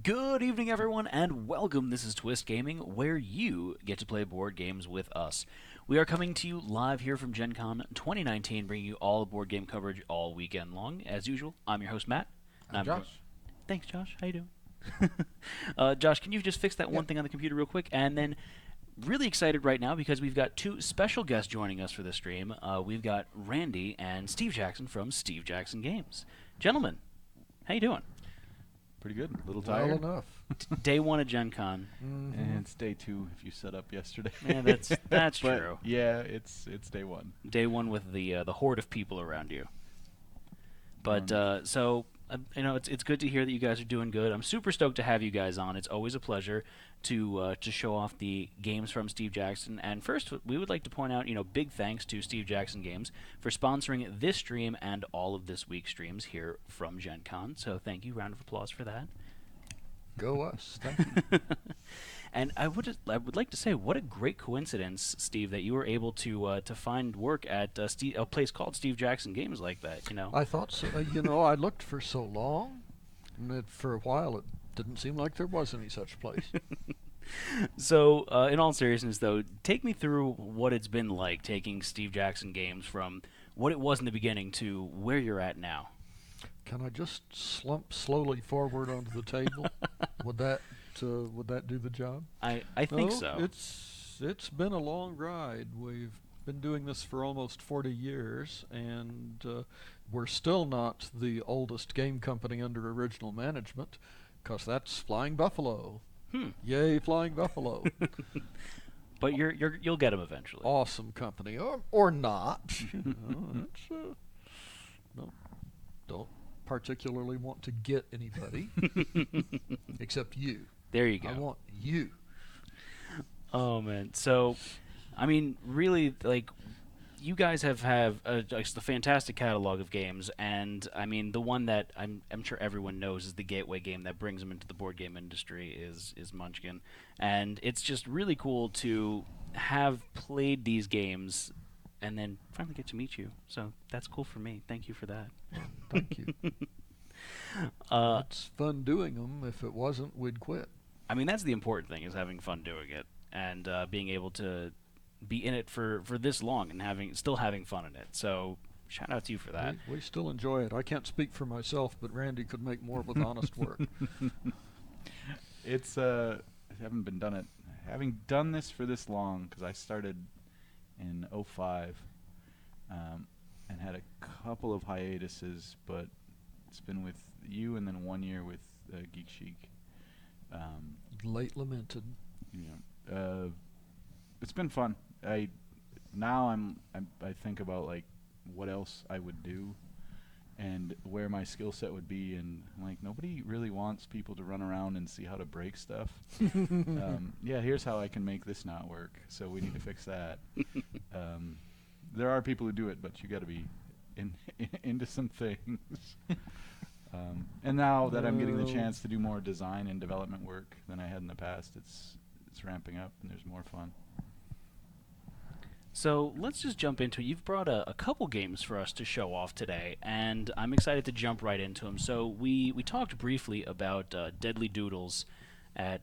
Good evening, everyone, and welcome. This is Twist Gaming, where you get to play board games with us. We are coming to you live here from Gen Con 2019, bringing you all the board game coverage all weekend long. As usual, I'm your host, Matt. I'm Josh. Thanks, Josh. How you doing? Josh, can you just fix that one thing on the computer real quick? And then, really excited right now because we've got two special guests joining us for this stream. We've got Randy and Steve Jackson from Steve Jackson Games. Gentlemen, how you doing? Pretty good. A little tired. Well enough. Day one of Gen Con. And it's day 2 if you set up yesterday. Yeah, that's But true. yeah, it's day 1. Day one with the horde of people around you. But it's good to hear that you guys are doing good. I'm super stoked to have you guys on. It's always a pleasure to show off the games from Steve Jackson. And first, we would like to point out, big thanks to Steve Jackson Games for sponsoring this stream and all of this week's streams here from Gen Con. So thank you. Round of applause for that. Go us. Thank you. And I would like to say, what a great coincidence, Steve, that you were able to find work at a place called Steve Jackson Games like that. I thought so. I looked for so long, and for a while it didn't seem like there was any such place. So, in all seriousness, though, take me through what it's been like taking Steve Jackson Games from what it was in the beginning to where you're at now. Can I just slump slowly forward onto the table? Would that do the job? I think so. It's been a long ride. We've been doing this for almost 40 years, and we're still not the oldest game company under original management, because that's Flying Buffalo. Yay, Flying Buffalo. But you'll get them eventually. Awesome company, or not. No, don't particularly want to get anybody, except you. There you go. I want you. Oh man, so I mean, really, like, you guys have just a fantastic catalog of games, and I mean, the one that I'm sure everyone knows is the gateway game that brings them into the board game industry is Munchkin, and it's just really cool to have played these games and then finally get to meet you. So that's cool for me. Thank you for that. Thank you. It's fun doing them. If it wasn't, we'd quit. I mean, that's the important thing, is having fun doing it and being able to be in it for this long and still having fun in it. So shout out to you for that. We still enjoy it. I can't speak for myself, but Randy could make more with honest work. It's having done this for this long, because I started in 2005 and had a couple of hiatuses, but it's been with you and then 1 year with Geek Chic. Late lamented. It's been fun. I think about, like, what else I would do and where my skill set would be, and I'm like, nobody really wants people to run around and see how to break stuff. Here's how I can make this not work, so we need to fix that. There are people who do it, but you got to be into some things. And now that I'm getting the chance to do more design and development work than I had in the past, it's ramping up and there's more fun. So let's just jump into it. You've brought a couple games for us to show off today, and I'm excited to jump right into them. So we talked briefly about Deadly Doodles at,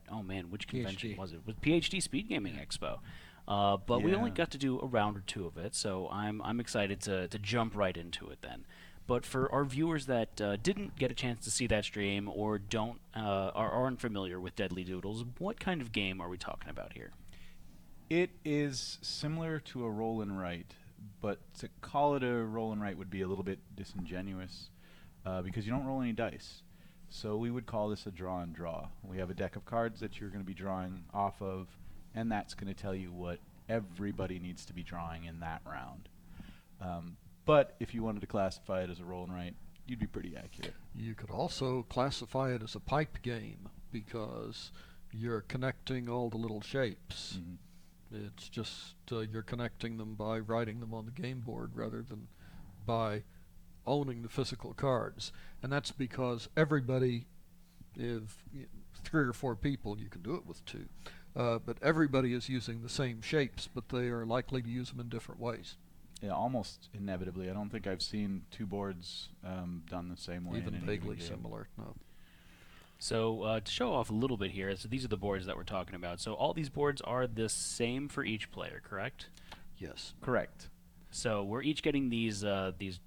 which convention was it? It was PhD Speed Gaming Expo. But we only got to do a round or two of it, so I'm excited to jump right into it then. But for our viewers that didn't get a chance to see that stream or aren't familiar with Deadly Doodles, what kind of game are we talking about here? It is similar to a roll and write, but to call it a roll and write would be a little bit disingenuous because you don't roll any dice. So we would call this a draw and draw. We have a deck of cards that you're going to be drawing off of, and that's going to tell you what everybody needs to be drawing in that round. But if you wanted to classify it as a roll and write, you'd be pretty accurate. You could also classify it as a pipe game because you're connecting all the little shapes. Mm-hmm. It's just you're connecting them by writing them on the game board rather than by owning the physical cards. And that's because everybody, if 3 or 4 people, you can do it with 2. But everybody is using the same shapes, but they are likely to use them in different ways. Yeah, almost inevitably. I don't think I've seen 2 boards done the same way. Even vaguely similar, no. So to show off a little bit here, so these are the boards that we're talking about. So all these boards are the same for each player, correct? Yes. Correct. So we're each getting these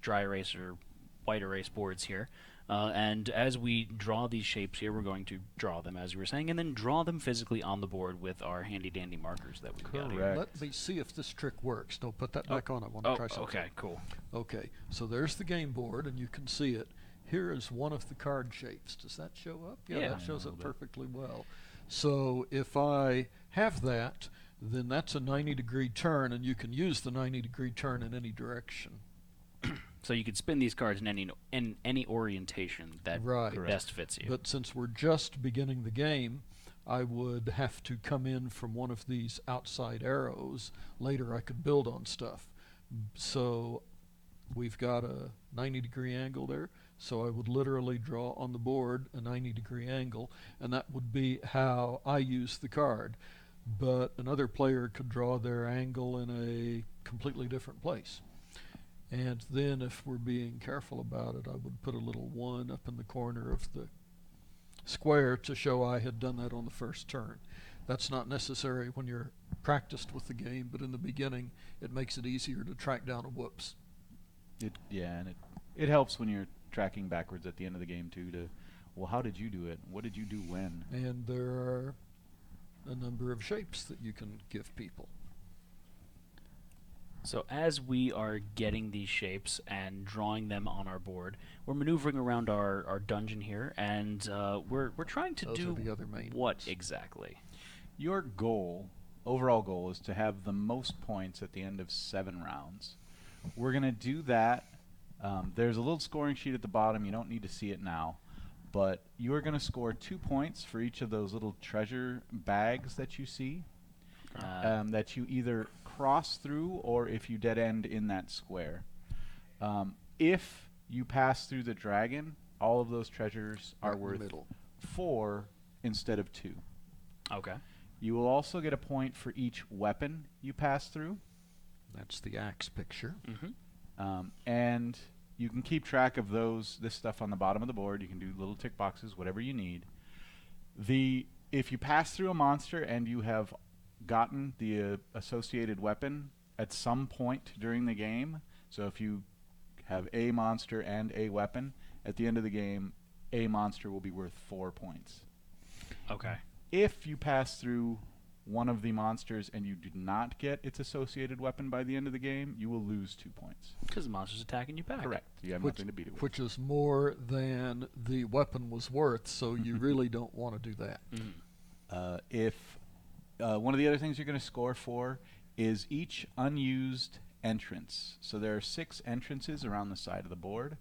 dry erase or white erase boards here. And as we draw these shapes here, we're going to draw them, as you were saying, and then draw them physically on the board with our handy-dandy markers that we've got here. Correct. Let me see if this trick works. No, put that back on. I want to try something. Okay, cool. Okay, so there's the game board, and you can see it. Here is one of the card shapes. Does that show up? Yeah. That shows A up little bit. perfectly well. So if I have that, then that's a 90-degree turn, and you can use the 90-degree turn in any direction. So you could spin these cards in any orientation that Right. best fits you. But since we're just beginning the game, I would have to come in from one of these outside arrows. Later I could build on stuff. So we've got a 90-degree angle there. So I would literally draw on the board a 90-degree angle, and that would be how I use the card. But another player could draw their angle in a completely different place. And then if we're being careful about it, I would put a little 1 up in the corner of the square to show I had done that on the first turn. That's not necessary when you're practiced with the game, but in the beginning it makes it easier to track down a whoops. And it helps when you're tracking backwards at the end of the game too. Well, how did you do it? What did you do when? And there are a number of shapes that you can give people. So as we are getting these shapes and drawing them on our board, we're maneuvering around our dungeon here, and we're trying to Those do are the other main what ones. exactly? Your overall goal, is to have the most points at the end of 7 rounds. We're going to do that. There's a little scoring sheet at the bottom. You don't need to see it now. But you are going to score 2 points for each of those little treasure bags that you see, that you either cross through or if you dead end in that square. If you pass through the dragon, all of those treasures are Right in the worth middle. 4 instead of 2. Okay. You will also get a point for each weapon you pass through. That's the axe picture. Mm-hmm. And you can keep track of this stuff on the bottom of the board. You can do little tick boxes, whatever you need. If you pass through a monster and you have gotten the associated weapon at some point during the game, so if you have a monster and a weapon, at the end of the game, a monster will be worth 4 points. Okay. If you pass through one of the monsters and you do not get its associated weapon by the end of the game, you will lose 2 points. Because the monster's attacking you back. Correct. You have nothing to beat it with. Which is more than the weapon was worth, so you really don't want to do that. Mm-hmm. If one of the other things you're going to score for is each unused entrance. So there are 6 entrances around the side of the board.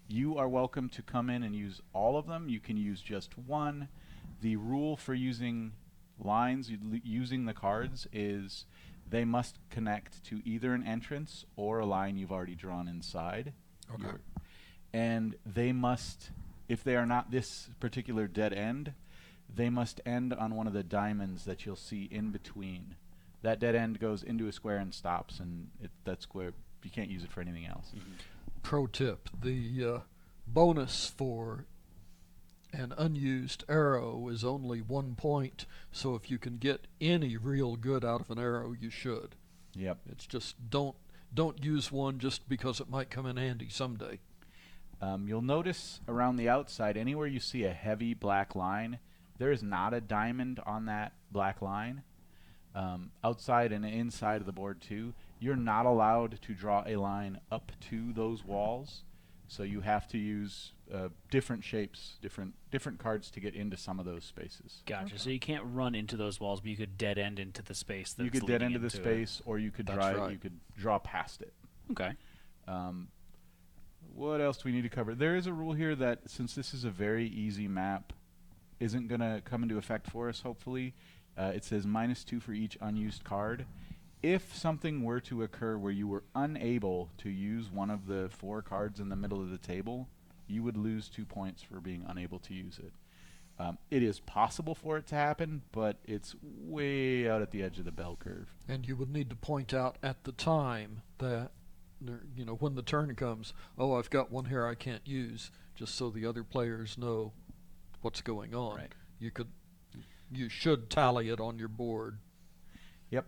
You are welcome to come in and use all of them. You can use just one. The rule for using lines, using the cards, is they must connect to either an entrance or a line you've already drawn inside. Okay. And they must, if they are not this particular dead end, they must end on one of the diamonds that you'll see in between. That dead end goes into a square and stops, and that square, you can't use it for anything else. Mm-hmm. Pro tip, the bonus for an unused arrow is only 1 point, so if you can get any real good out of an arrow, you should. Yep. It's just don't use one just because it might come in handy someday. You'll notice around the outside, anywhere you see a heavy black line, there is not a diamond on that black line. Outside and inside of the board too, you're not allowed to draw a line up to those walls, so you have to use different shapes, different cards to get into some of those spaces. Gotcha. Okay. So you can't run into those walls, but you could dead end into the space. That's You could dead leading into the into space, or you could That's draw. right. You could draw past it. Okay. What else do we need to cover? There is a rule here that, since this is a very easy map, isn't going to come into effect for us, hopefully. It says -2 for each unused card. If something were to occur where you were unable to use one of the 4 cards in the middle of the table, you would lose 2 points for being unable to use it. It is possible for it to happen, but it's way out at the edge of the bell curve. And you would need to point out at the time that, when the turn comes, oh, I've got one here I can't use, just so the other players know what's going on. Right. You should tally it on your board. Yep.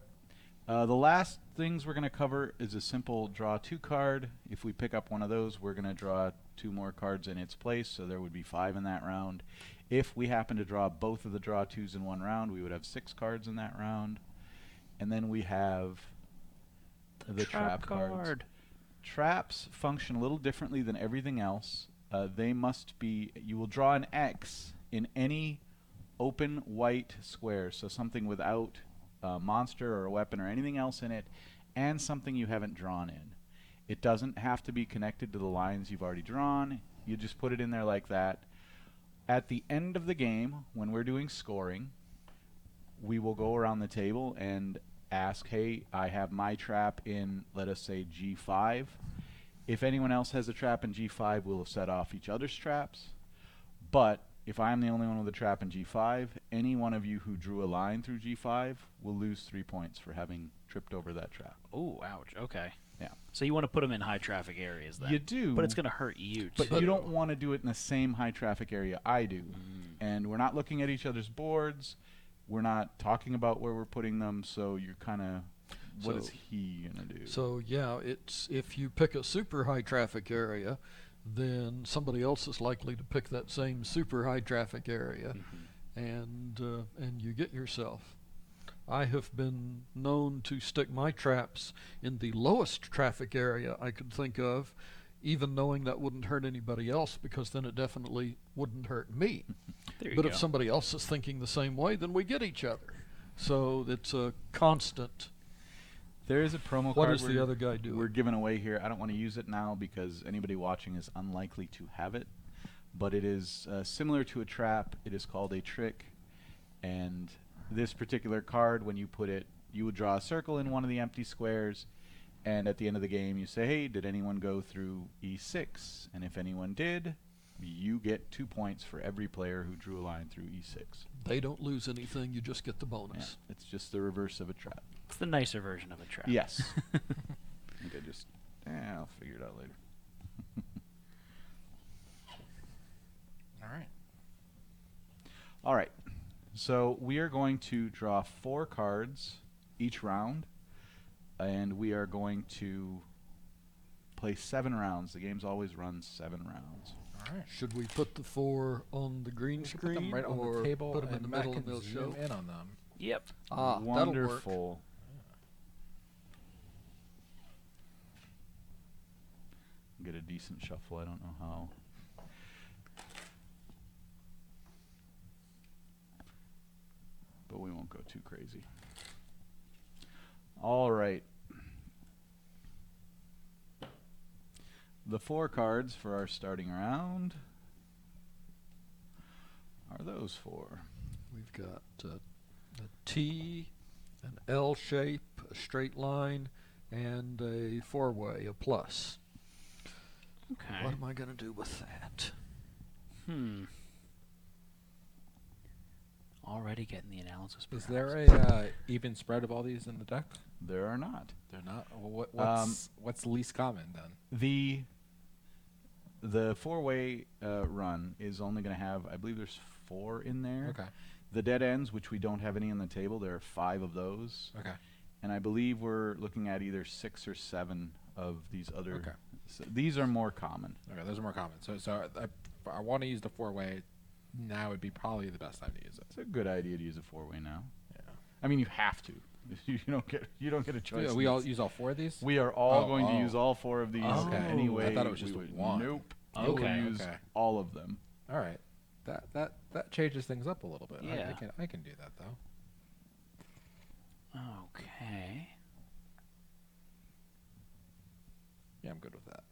The last things we're going to cover is a simple draw 2 card. If we pick up one of those, we're going to draw 2 more cards in its place, so there would be 5 in that round. If we happen to draw both of the draw 2s in one round, we would have 6 cards in that round. And then we have the trap cards. Traps function a little differently than everything else. They must be, you will draw an X in any open white square, so something without a monster or a weapon or anything else in it, and something you haven't drawn in. It doesn't have to be connected to the lines you've already drawn. You just put it in there like that. At the end of the game, when we're doing scoring, we will go around the table and ask, hey, I have my trap in, let us say, G5. If anyone else has a trap in G5, we'll have set off each other's traps. But if I'm the only one with a trap in G5, any one of you who drew a line through G5 will lose 3 points for having tripped over that trap. Oh, ouch. Okay. Yeah. So you want to put them in high traffic areas then? You do. But it's going to hurt you too. But you don't want to do it in the same high traffic area I do. And we're not looking at each other's boards. We're not talking about where we're putting them, so you're kind of, what is he going to do? So yeah, it's if you pick a super high traffic area, then somebody else is likely to pick that same super high traffic area, and you get yourself. I have been known to stick my traps in the lowest traffic area I could think of, even knowing that wouldn't hurt anybody else, because then it definitely wouldn't hurt me. But if somebody else is thinking the same way, then we get each other. So it's a constant. There is a promo card. What is the other guy doing? We're giving away here. I don't want to use it now because anybody watching is unlikely to have it. But it is similar to a trap. It is called a trick. And this particular card, when you put it, you would draw a circle in one of the empty squares. And at the end of the game, you say, hey, did anyone go through E6? And if anyone did, you get 2 points for every player who drew a line through E6. They don't lose anything. You just get the bonus. Yeah, it's just the reverse of a trap. It's the nicer version of a trap. Yes. I think I just, I'll figure it out later. All right. All right. So we are going to draw 4 cards each round, and we are going to play 7 rounds. The game's always run 7 rounds. All right. Should we put the 4 on the green We should screen put them right on or the table put them in and the Matt middle and can they'll zoom show? in on them. Yep. Ah, that'll work. Wonderful. Get a decent shuffle. I don't know how. But we won't go too crazy. All right. The 4 cards for our starting round are those 4. We've got a T, an L shape, a straight line, and a 4-way, a plus. Okay. What am I going to do with that? Already getting the analysis. Is paralysis. there a even spread of all these in the deck? There are not. They're not. Well, what's least common then? The 4-way run is only going to have, I believe there's 4 in there. Okay. The dead ends, which we don't have any on the table, there are 5 of those. Okay. And I believe we're looking at either 6 or 7 of these other. Okay. So these are more common. Okay, those are more common. So I want to use the 4-way. Now would be probably the best time to use it. It's a good idea to use a 4-way now. Yeah. I mean, you have to. You don't get a choice. We all use all 4 of these? We are all going to use all 4 of these Okay. anyway. I thought it was just we would- one. Nope. Okay. You will use all of them. All right. That changes things up a little bit. Yeah. I can do that though. Okay. Yeah, I'm good with that.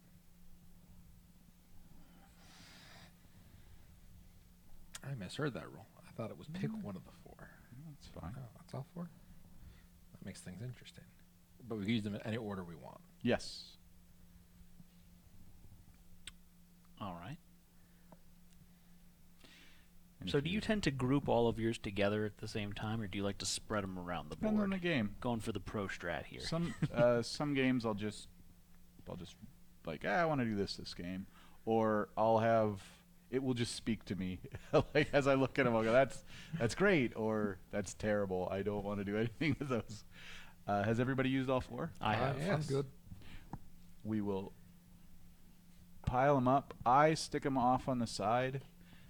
I misheard that rule. I thought it was pick one of the 4. That's fine. Oh, that's all 4? That makes things interesting. But we can use them in any order we want. Yes. All right. And So if do you tend to group all of yours together at the same time, or do you like to spread them around the depends board? on the game. Going for the pro strat here. Some games I'll just like I want to do this game, or I'll have it will just speak to me. Like as I look at them, I'll go, that's great, or that's terrible. I don't want to do anything with those. Has everybody used all 4? I have. I'm good. We will pile them up. I stick them off on the side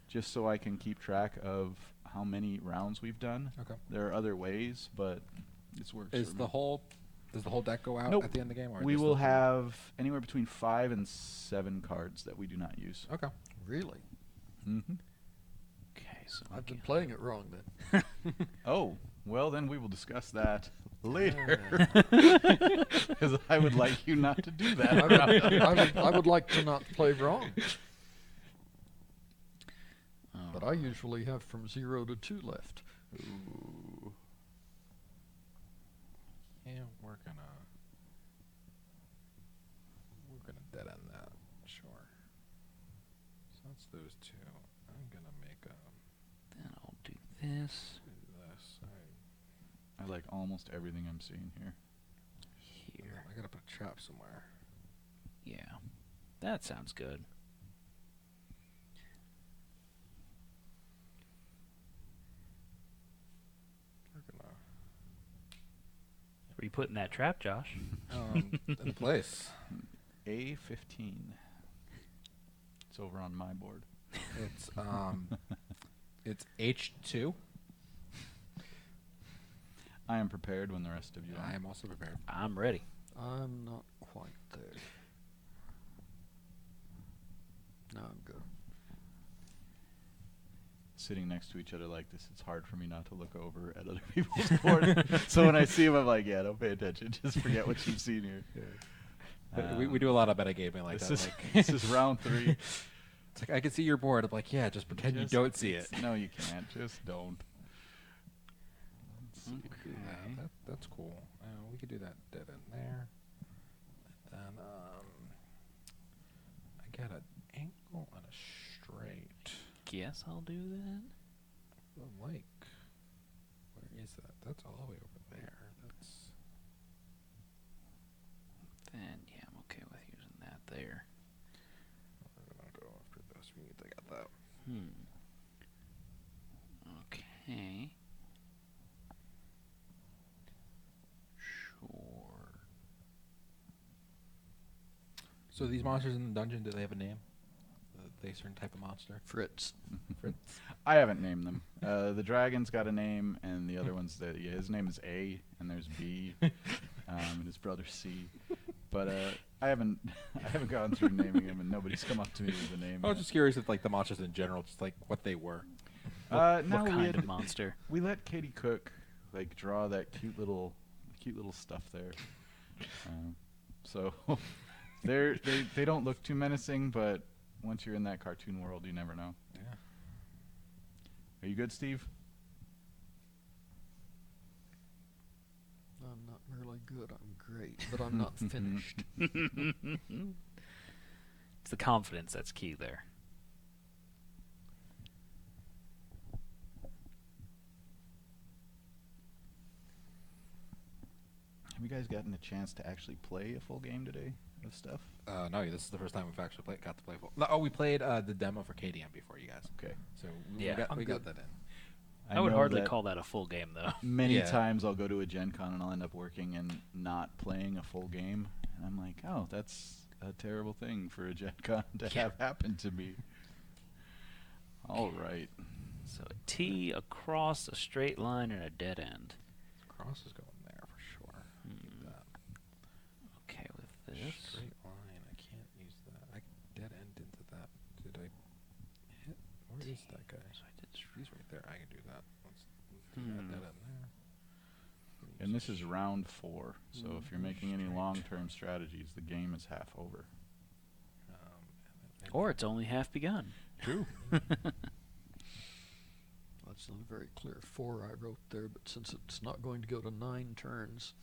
just so I can keep track of how many rounds we've done. Okay. There are other ways, but this works. Does for the me. whole deck go out Nope. at the end of the game? Or We just will the- have anywhere between 5 and 7 cards that we do not use. Okay. Really? Mm-hmm. Okay, so I've been playing it wrong then. Oh, well then we will discuss that later. Because I would like you not to do that. I would like to not play wrong, Oh. but I usually have from 0 to 2 left. Ooh. Yeah, we're gonna dead end that. Sure. So that's those 2. I'm gonna make Then I'll do this do this. I like almost everything I'm seeing here. here. I gotta put a trap somewhere. Yeah, that sounds good. We're gonna Where you putting that trap, Josh? in place. A15. It's over on my board. It's H2. I am prepared when the rest of you I are. am also prepared. I'm ready. I'm not quite there. No, I'm good. Sitting next to each other like this, it's hard for me not to look over at other people's board. So when I see them, I'm like, yeah, don't pay attention. Just forget what you've seen here. We do a lot of metagaming like this that. is this is round 3. It's like I can see your board. I'm like, yeah, just pretend you don't see it. No, you can't. Just don't. Let's see. Okay. That's cool. We could do that dead end there. And then I got an angle and a straight. Guess I'll do that. Like, where is that? That's all the way over there. That's Then yeah, I'm okay with using that there. we're gonna go after this. We need to get that. Okay. Sure. So these monsters in the dungeon, do they have a name? Are they a certain type of monster? Fritz. Fritz. I haven't named them. The dragon's got a name, and the other one's his name is A, and there's B, and his brother C. But I haven't gone through naming them, and nobody's come up to me with a name. I was yet. just curious if like the monsters in general, just like what they were. No, What we kind had- of monster? We let Katie Cook like draw that cute little stuff there. So they don't look too menacing, but once you're in that cartoon world, you never know. Yeah. Are you good, Steve? I'm not merely good, I'm great, but I'm not finished. It's the confidence that's key there. Have you guys gotten a chance to actually play a full game today of stuff? No, this is the first time we've actually got to play full. No, we played the demo for KDM before you guys. Okay. So Yeah. we got good. that in. I would know hardly that call that a full game, though. Many Yeah. times I'll go to a Gen Con and I'll end up working and not playing a full game. And I'm like, oh, that's a terrible thing for a Gen Con to have happen to me. All right. So a T, a cross, a straight line, and a dead end. Cross is going there for sure. Keep that. Okay with this. Straight line. I can't use that. I dead end into that. Did I hit? Where is that guy? So I did He's right there. I can do that. Let's do that dead end there. And this is round 4. So if you're making any long-term strategies, the game is half over. Or it's only half begun. True. That's not a very clear 4 I wrote there, but since it's not going to go to 9 turns,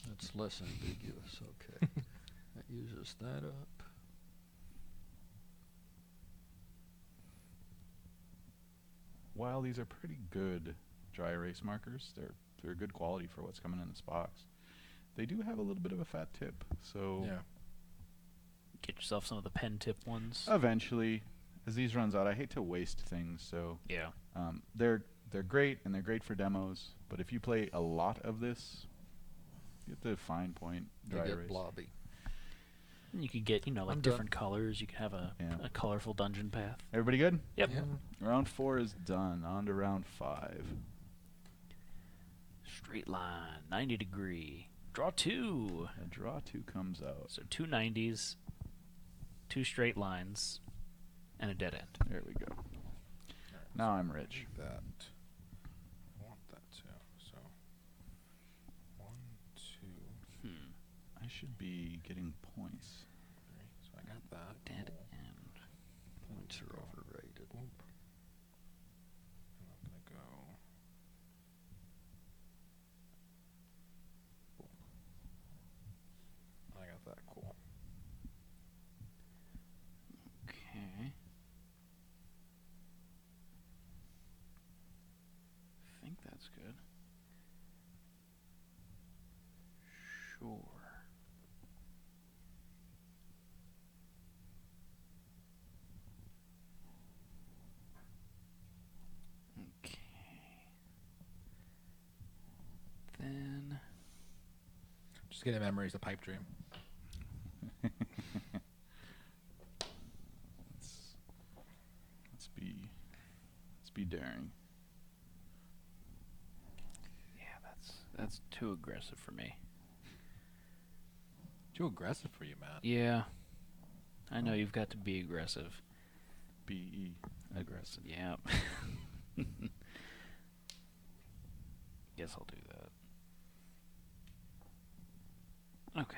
that's less ambiguous. Okay. That uses that up. While these are pretty good dry erase markers, they're good quality for what's coming in this box. They do have a little bit of a fat tip, so Yeah. Get yourself some of the pen tip ones. eventually, as these runs out, I hate to waste things. So Yeah. they're great and they're great for demos. But if you play a lot of this, you get the fine point They dry get erase. blobby. You could get, like I'm different colors. You could have a colorful dungeon path. Everybody good? Yep. Yeah. Round 4 is done. On to round 5. Straight line, 90 degree. Draw 2. A draw 2 comes out. So 2 90s, 2 straight lines, and a dead end. There we go. Alright, Now so I'm rich. that. I want that too. So 1, 2, I should be getting points. 3. So I got that. Dead Cool. end. Points are overrated. Boop. And I'm gonna go. Boop. I got that. Cool. Okay. I think that's good. Sure. Okay. Then Just getting memories of pipe dream. Let's be daring. yeah, that's too aggressive for me. Too aggressive for you, Matt. Yeah. I know you've got to be aggressive. BE aggressive. Yeah. Guess I'll do that. Okay.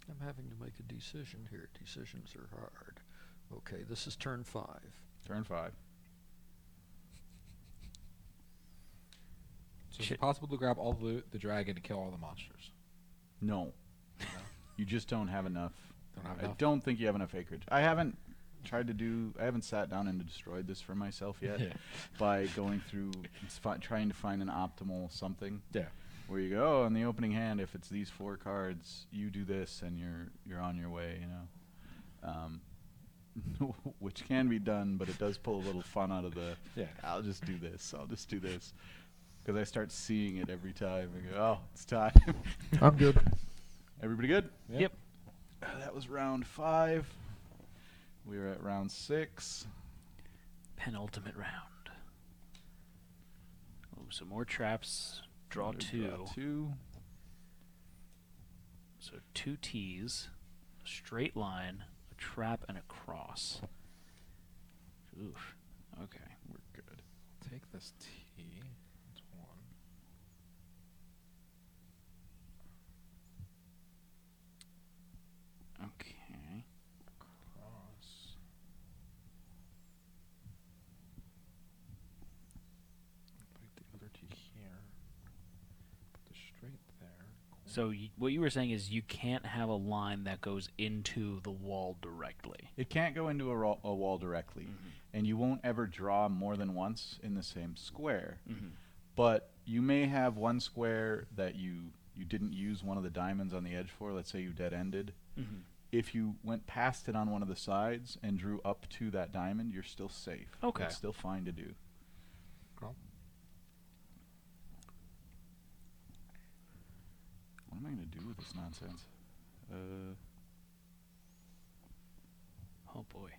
I'm having to make a decision here. Decisions are hard. Okay, this is turn 5. Turn 5. So is it possible to grab all the dragon to kill all the monsters? No. No? You just don't have enough. Don't have I enough? don't think you have enough acreage. I haven't sat down and destroyed this for myself yet by going through trying to find an optimal something. Yeah. Where you go, in the opening hand, if it's these 4 cards, you do this and you're on your way, which can be done, but it does pull a little fun out of the, I'll just do this, because I start seeing it every time, and go, oh, it's time. I'm good. Everybody good? Yep. That was round 5. We are at round 6. Penultimate round. Oh, some more traps. Draw 2. Draw 2. So 2 T's, a straight line, a trap, and a cross. Oof. Okay. We're good. Take this T. That's 1. Okay. Cross. Put the other T here. Put the straight there. Cool. So what you were saying is you can't have a line that goes into the wall directly. It can't go into a wall directly, and you won't ever draw more than once in the same square. But you may have one square that you didn't use one of the diamonds on the edge for. Let's say you dead-ended. If you went past it on one of the sides and drew up to that diamond, you're still safe. Okay. It's still fine to do. Cool. What am I going to do with this nonsense? Oh boy.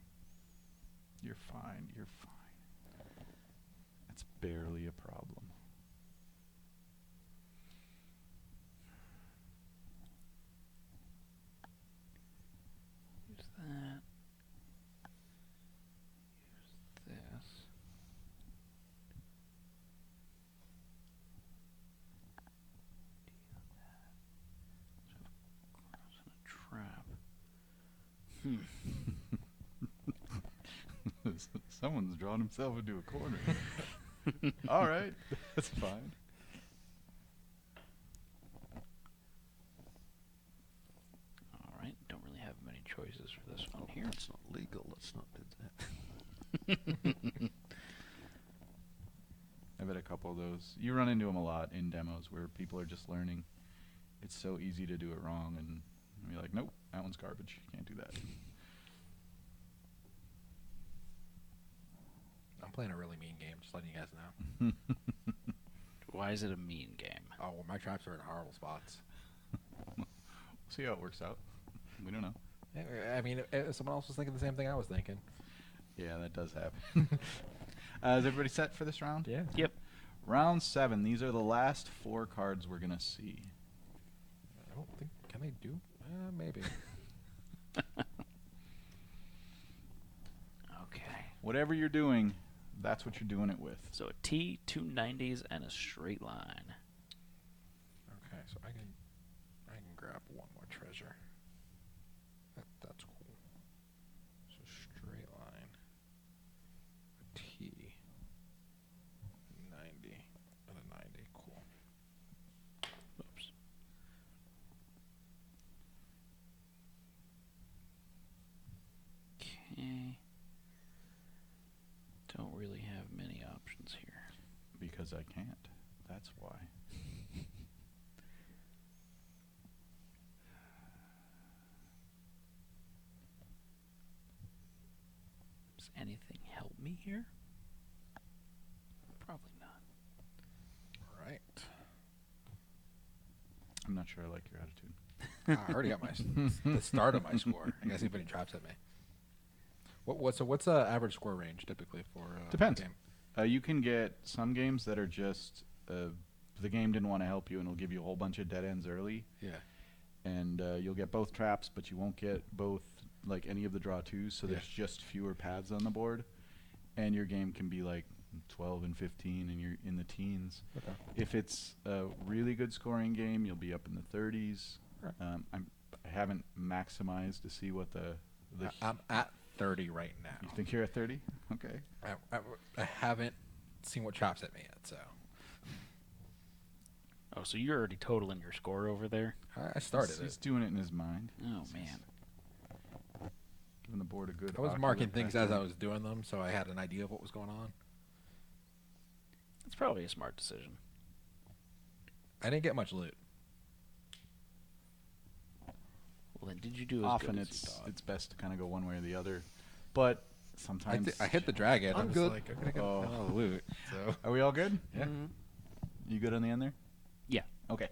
You're fine. You're fine. That's barely a problem. Use that. Use this. Cross and a trap. Someone's drawn himself into a corner. All right. That's fine. All right. Don't really have many choices for this one here. That's not legal. Let's not do that. I've had a couple of those. You run into them a lot in demos where people are just learning. It's so easy to do it wrong, and you're like, nope, that one's garbage. You can't do that. playing a really mean game. Just letting you guys know. Why is it a mean game? Oh, well, my traps are in horrible spots. We'll see how it works out. We don't know. I mean, if someone else was thinking the same thing I was thinking. Yeah, that does happen. Is everybody set for this round? Yeah. Yep. Round 7. These are the last 4 cards we're gonna see. I don't think. Can they do? Maybe. Okay. Whatever you're doing, that's what you're doing it with. So a T, 2 90s, and a straight line. Okay, so I can grab one more treasure. That's cool. So straight line, a T, 90, and a 90. Cool. Oops. Okay. Don't really have many options here. Because I can't. That's why. Does anything help me here? Probably not. All right. I'm not sure I like your attitude. I already got the start of my score. I guess anybody traps at me. What's the average score range typically for Depends. a game? You can get some games that are just the game didn't want to help you and it'll give you a whole bunch of dead ends early. Yeah. And you'll get both traps, but you won't get both, like, any of the draw twos, so Yeah. there's just fewer paths on the board. And your game can be like 12 and 15 and you're in the teens. Okay. If it's a really good scoring game, you'll be up in the 30s. Right. I haven't maximized to see what the I'm at 30 right now. you think you're at 30? Okay. I haven't seen what traps at me yet, so Oh, so you're already totaling your score over there? I started He's it. doing it in his mind. Oh, man. Giving the board a good. I was ocular marking things as I pressure. was doing them, so I had an idea of what was going on. That's probably a smart decision. I didn't get much loot. Well, then did you do as Often good as you thought? it's best to kind of go one way or the other, but sometimes I hit the dragon. I'm I was good. like, I'm gonna get Oh. a lot of loot. So Are we all good? yeah. You good on the end there? Yeah. Okay.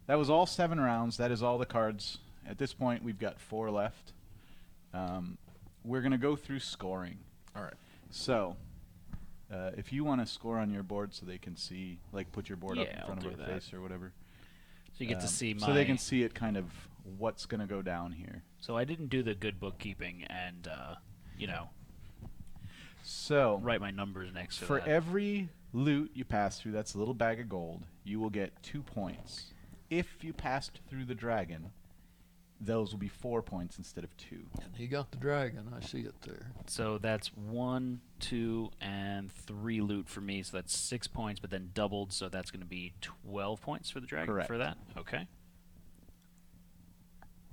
That was all 7 rounds. That is all the cards. At this point, we've got 4 left. We're going to go through scoring. All right. So, if you want to score on your board so they can see, like put your board up in Yeah, front I'll of do our that. face or whatever. So you get to see my... So they can see it kind of what's going to go down here. So I didn't do the good bookkeeping and, So, write my numbers next to for that. every loot you pass through, that's a little bag of gold, you will get 2 points. If you passed through the dragon, those will be 4 points instead of 2. And he got the dragon. I see it there. So that's 1, 2, and 3 loot for me. So that's 6 points, but then doubled. So that's going to be 12 points for the dragon. Correct. For that. Okay.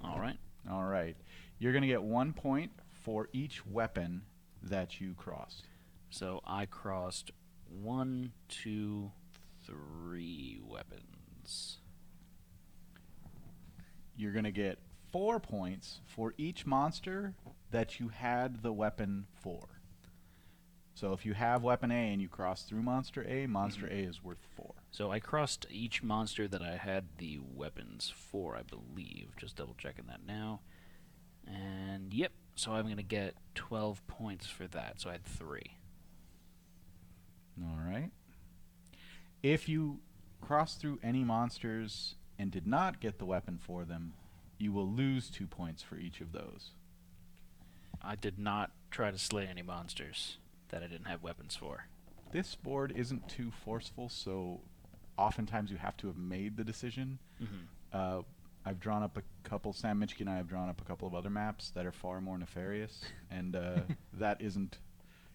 All right. All right. You're going to get 1 point for each weapon that you crossed. So I crossed 1, 2, 3 weapons. You're going to get 4 points for each monster that you had the weapon for. So if you have weapon A and you cross through monster A, monster A is worth 4. So I crossed each monster that I had the weapons for, I believe. Just double checking that now. And yep. So I'm going to get 12 points for that. So I had 3. All right. If you cross through any monsters and did not get the weapon for them, you will lose 2 points for each of those. I did not try to slay any monsters that I didn't have weapons for. This board isn't too forceful, so oftentimes you have to have made the decision. Mm-hmm. I've drawn up a couple, Sam Mitchke and I have drawn up a couple of other maps that are far more nefarious, and that isn't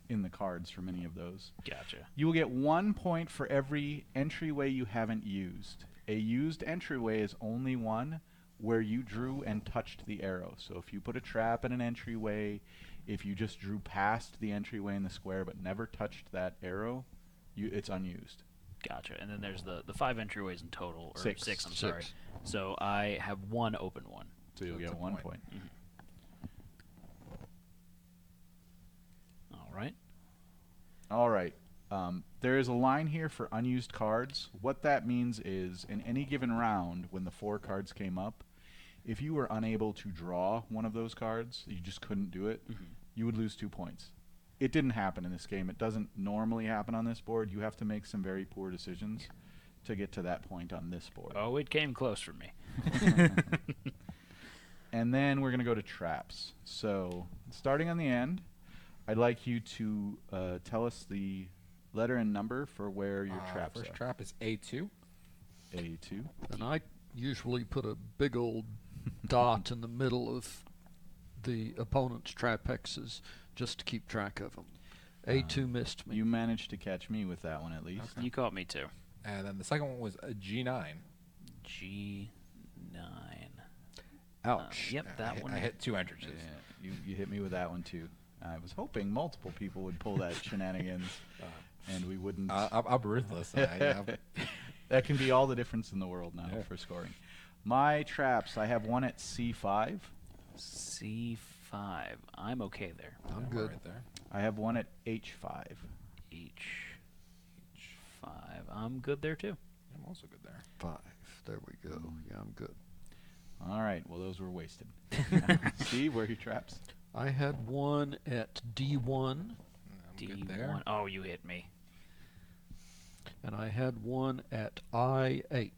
in the cards for many of those. Gotcha. You will get 1 point for every entryway you haven't used. A used entryway is only one where you drew and touched the arrow. So if you put a trap in an entryway, if you just drew past the entryway in the square but never touched that arrow, it's unused. Gotcha. And then there's the 5 entryways in total, or 6. 6, I'm 6. sorry. So I have 1 open one. So you'll That's get a 1 point. point. All right. All right. There is a line here for unused cards. What that means is, in any given round, when the 4 cards came up, if you were unable to draw one of those cards, you just couldn't do it, you would lose 2 points. It didn't happen in this game. It doesn't normally happen on this board. You have to make some very poor decisions to get to that point on this board. Oh, it came close for me. And then we're going to go to traps. So, starting on the end, I'd like you to tell us the letter and number for where your traps First are. trap is A2. A2. And I usually put a big old dot in the middle of the opponent's trap hexes just to keep track of them. A2 missed me. You managed to catch me with that one at least. You caught me too. And then the second one was a G9. G9. Ouch. Yep, that one. I hit 2 entrances. Yeah, you hit me with that one too. I was hoping multiple people would pull that shenanigans, and we wouldn't. I'm ruthless. That can be all the difference in the world now Yeah. for scoring. My traps, I have one at C5. C5. I'm okay there. I'm Yeah, good. right there. I have one at H5. H5. I'm good there too. I'm also good there. 5. There we go. Yeah, I'm good. All right, well, those were wasted. Steve, where are your traps? I had one at D1, I'm good there. D1. Oh, you hit me. and I had one at I8.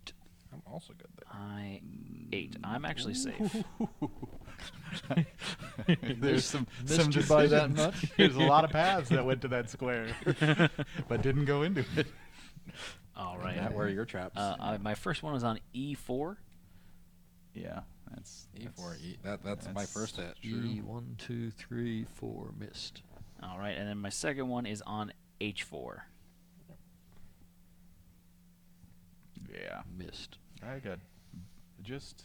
I'm also good there. I8. I'm actually safe. There's some Missed you by that decisions. much? There's a lot of paths that went to that square, but didn't go into it. All right. Matt, where are your traps? My first one was on E4. Yeah, that's E4. That's my first hit. E1, 2, 3, 4 missed. All right, and then my second one is on H4. Yeah, Missed. I got just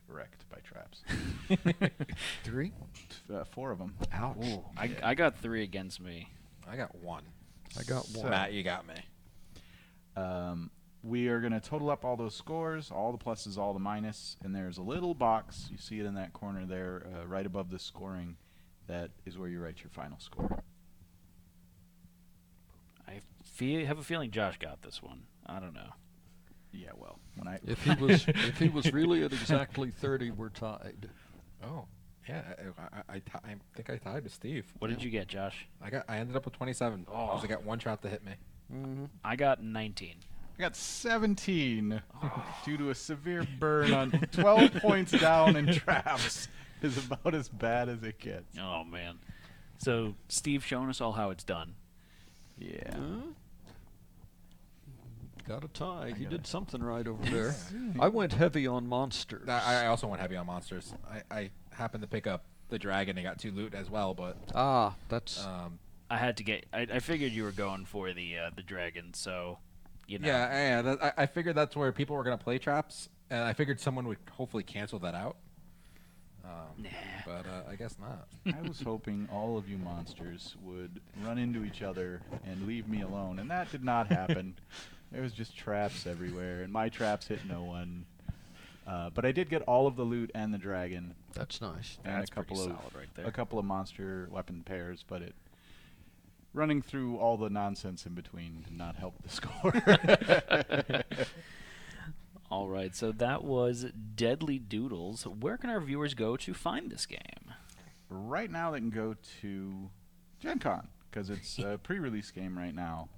wrecked by traps. 3? 4 of them. Ouch. Ooh, I got 3 against me. I got 1. I got So- 1. Matt, you got me. We are going to total up all those scores, all the pluses, all the minus, and there's a little box. You see it in that corner there, right above the scoring. That is where you write your final score. I have a feeling Josh got this one. I don't know. Yeah, well, when I If he was really at exactly 30, we're tied. Oh, yeah. I think I tied with Steve. What did you get, Josh? I ended up with 27. Oh. I also got 1 trap to hit me. Mm-hmm. I got 19. I got 17 due to a severe burn on 12 points down in traps is about as bad as it gets. Oh, man. So, Steve showing us all how it's done. Yeah. Got a tie. He got did it. something right over there. I went heavy on monsters. I also went heavy on monsters. I happened to pick up the dragon and got 2 loot as well, but That's I had to get. I figured you were going for the dragon, so you know. yeah. I figured that's where people were gonna play traps, and I figured someone would hopefully cancel that out. Nah. But I guess not. I was hoping all of you monsters would run into each other and leave me alone, and that did not happen. There was just traps everywhere, and my traps hit no one. But I did get all of the loot and the dragon, that's nice. and That's a couple pretty of solid right there. a couple of monster weapon pairs, but it running through all the nonsense in between did not help the score. All right, so that was Deadly Doodles. Where can our viewers go to find this game? Right now, they can go to Gen Con because it's a pre-release game right now.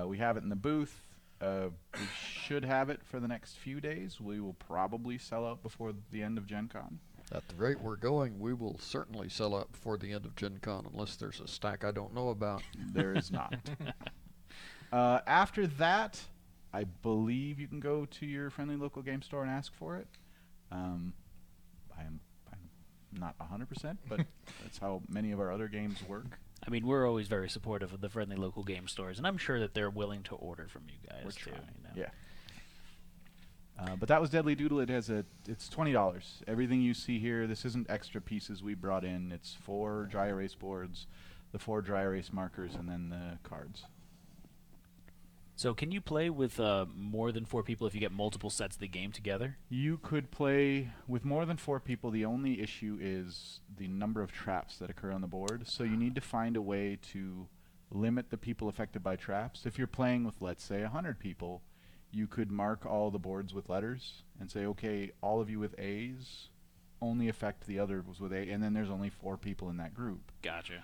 We have it in the booth. We should have it for the next few days. We will probably sell out before the end of Gen Con. At the rate we're going, we will certainly sell out before the end of Gen Con unless there's a stack I don't know about. There is not. After that, I believe you can go to your friendly local game store and ask for it. I'm not 100%, but that's how many of our other games work. I mean, we're always very supportive of the friendly local game stores, and I'm sure that they're willing to order from you guys We're too. trying, You know? yeah. But that was Deadly Doodle. It's $20. Everything you see here, this isn't extra pieces we brought in. It's 4 dry erase boards, the 4 dry erase markers, and then the cards. So, can you play with more than 4 people if you get multiple sets of the game together? You could play with more than 4 people. The only issue is the number of traps that occur on the board. So you need to find a way to limit the people affected by traps. If you're playing with, let's say, 100 people, you could mark all the boards with letters and say, okay, all of you with A's only affect the others with A, and then there's only 4 people in that group. Gotcha.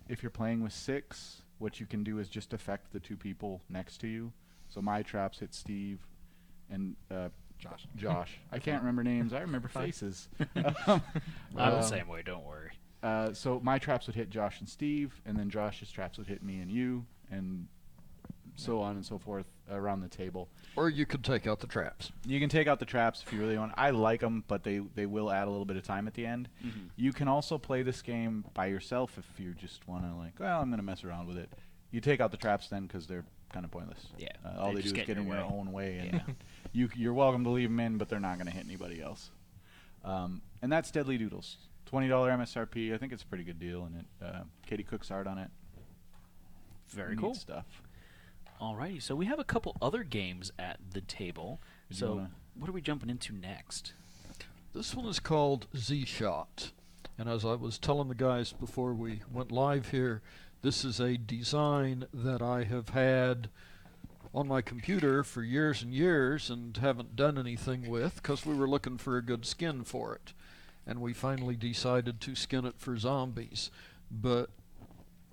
If you're playing with 6, what you can do is just affect the 2 people next to you. So my traps hit Steve and Josh. I can't remember names. I remember faces. I'm the same way. Don't worry. So my traps would hit Josh and Steve, and then Josh's traps would hit me and you, and so on and so forth around the table. Or you could take out the traps. You can take out the traps if you really want. I like them, but they will add a little bit of time at the end. Mm-hmm. You can also play this game by yourself if you just want to, like, well, I'm going to mess around with it. You take out the traps then because they're kind of pointless. Yeah. All they do is get in your own way. And Yeah. you're welcome to leave them in, but they're not going to hit anybody else. And that's Deadly Doodles. $20 MSRP. I think it's a pretty good deal, and Katie Cook's art on it. Very Neat cool. stuff. Alrighty, so we have a couple other games at the table. So what are we jumping into next? This one is called Z-Shot. And as I was telling the guys before we went live here, this is a design that I have had on my computer for years and years and haven't done anything with because we were looking for a good skin for it. And we finally decided to skin it for zombies. But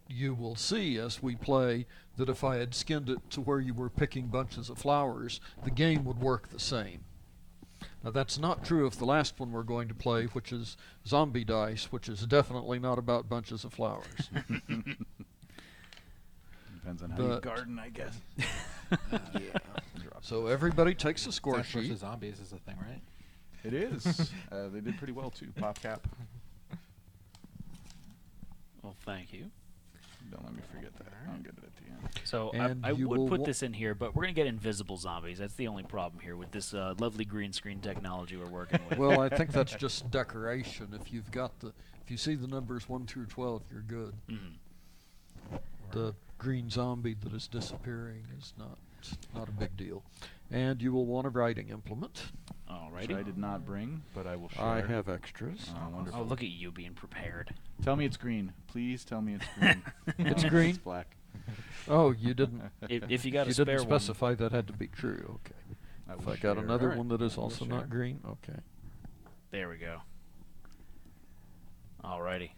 you will see as we play that if I had skinned it to where you were picking bunches of flowers, the game would work the same. Now that's not true of the last one we're going to play, which is Zombie Dice, which is definitely not about bunches of flowers. Depends on how you garden, I guess. Yeah. So everybody takes a score Plants sheet. versus Zombies is a thing, right? It is. They did pretty well, too. PopCap. Well, thank you. Don't let me forget that. I'll get it at the end. So And I you would will put this in here, but we're going to get invisible zombies. That's the only problem here with this lovely green screen technology we're working with. Well, I think that's just decoration. If you see the numbers 1 through 12, you're good. Mm-hmm. The green zombie that is disappearing is not a big deal. And you will want a writing implement. Alrighty. Which I did not bring, but I will share. I have extras. Oh, wonderful. Oh, look at you being prepared. Tell me it's green. Please tell me it's green. It's No, green? It's black. Oh, you didn't. If you got a You spare didn't one, specify that had to be true. Okay. I If will I got share. another Alright. one that is I will also share. not green, okay. there we go. Alrighty.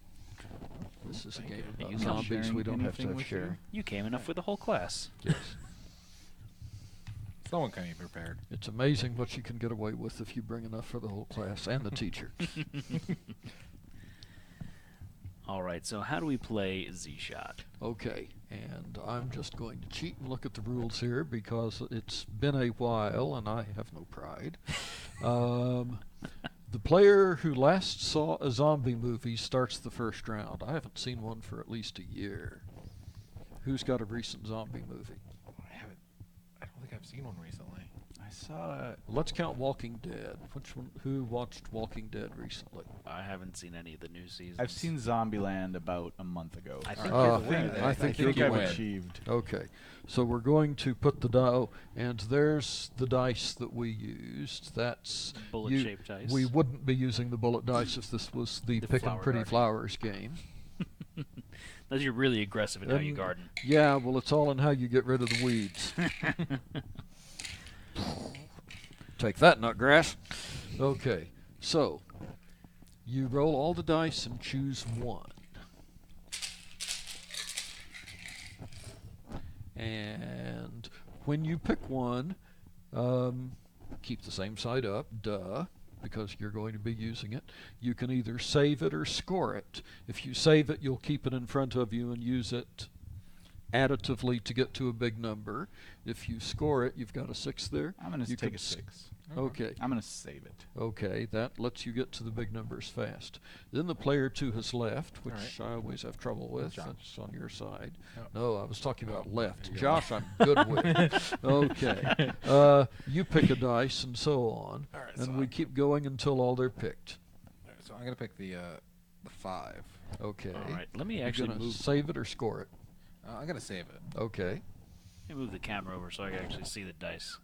This is a Thank game you. about You zombies. sharing We don't have to anything have with you? sharing. You came enough with the whole class. Yes. Someone can be prepared. It's amazing what you can get away with if you bring enough for the whole class and the teacher. Alright, so how do we play Z-Shot? Okay, and I'm just going to cheat and look at the rules here because it's been a while and I have no pride. The player who last saw a zombie movie starts the first round. I haven't seen one for at least a year. Who's got a recent zombie movie? I don't think I've seen one recently. I saw Let's count Walking Dead. Who watched Walking Dead recently? I haven't seen any of the new seasons. I've seen Zombieland about a month ago. I think you're you're the the winner winner. there. I think you're the I've winner. achieved. Okay, so we're going to put the die, and there's the dice that we used. That's Bullet-shaped dice. We wouldn't be using the bullet dice if this was the The picking flower pretty garden. flowers game. Unless you're really aggressive in how you And- garden. Yeah, well, it's all in how you get rid of the weeds. Take that, nutgrass. Okay, so you roll all the dice and choose one. And when you pick one, keep the same side up, duh, because you're going to be using it. You can either save it or score it. If you save it, you'll keep it in front of you and use it additively to get to a big number. If you score it, you've got a 6 there. I'm going to You take can a 6. Okay. I'm going to save it. Okay, that lets you get to the big numbers fast. Then the player to his left, which Alright. I always have trouble with. Josh. That's on your side. Oh. No, I was talking about left. There you go. Josh, I'm good with. Okay. You pick a dice and so on. Alright, and so we keep going until all they're picked. So I'm gonna pick the 5. Okay. Alright, let me You're actually gonna move. save it or score it. I'm gonna save it. Okay. Let me move the camera over so I can actually see the dice.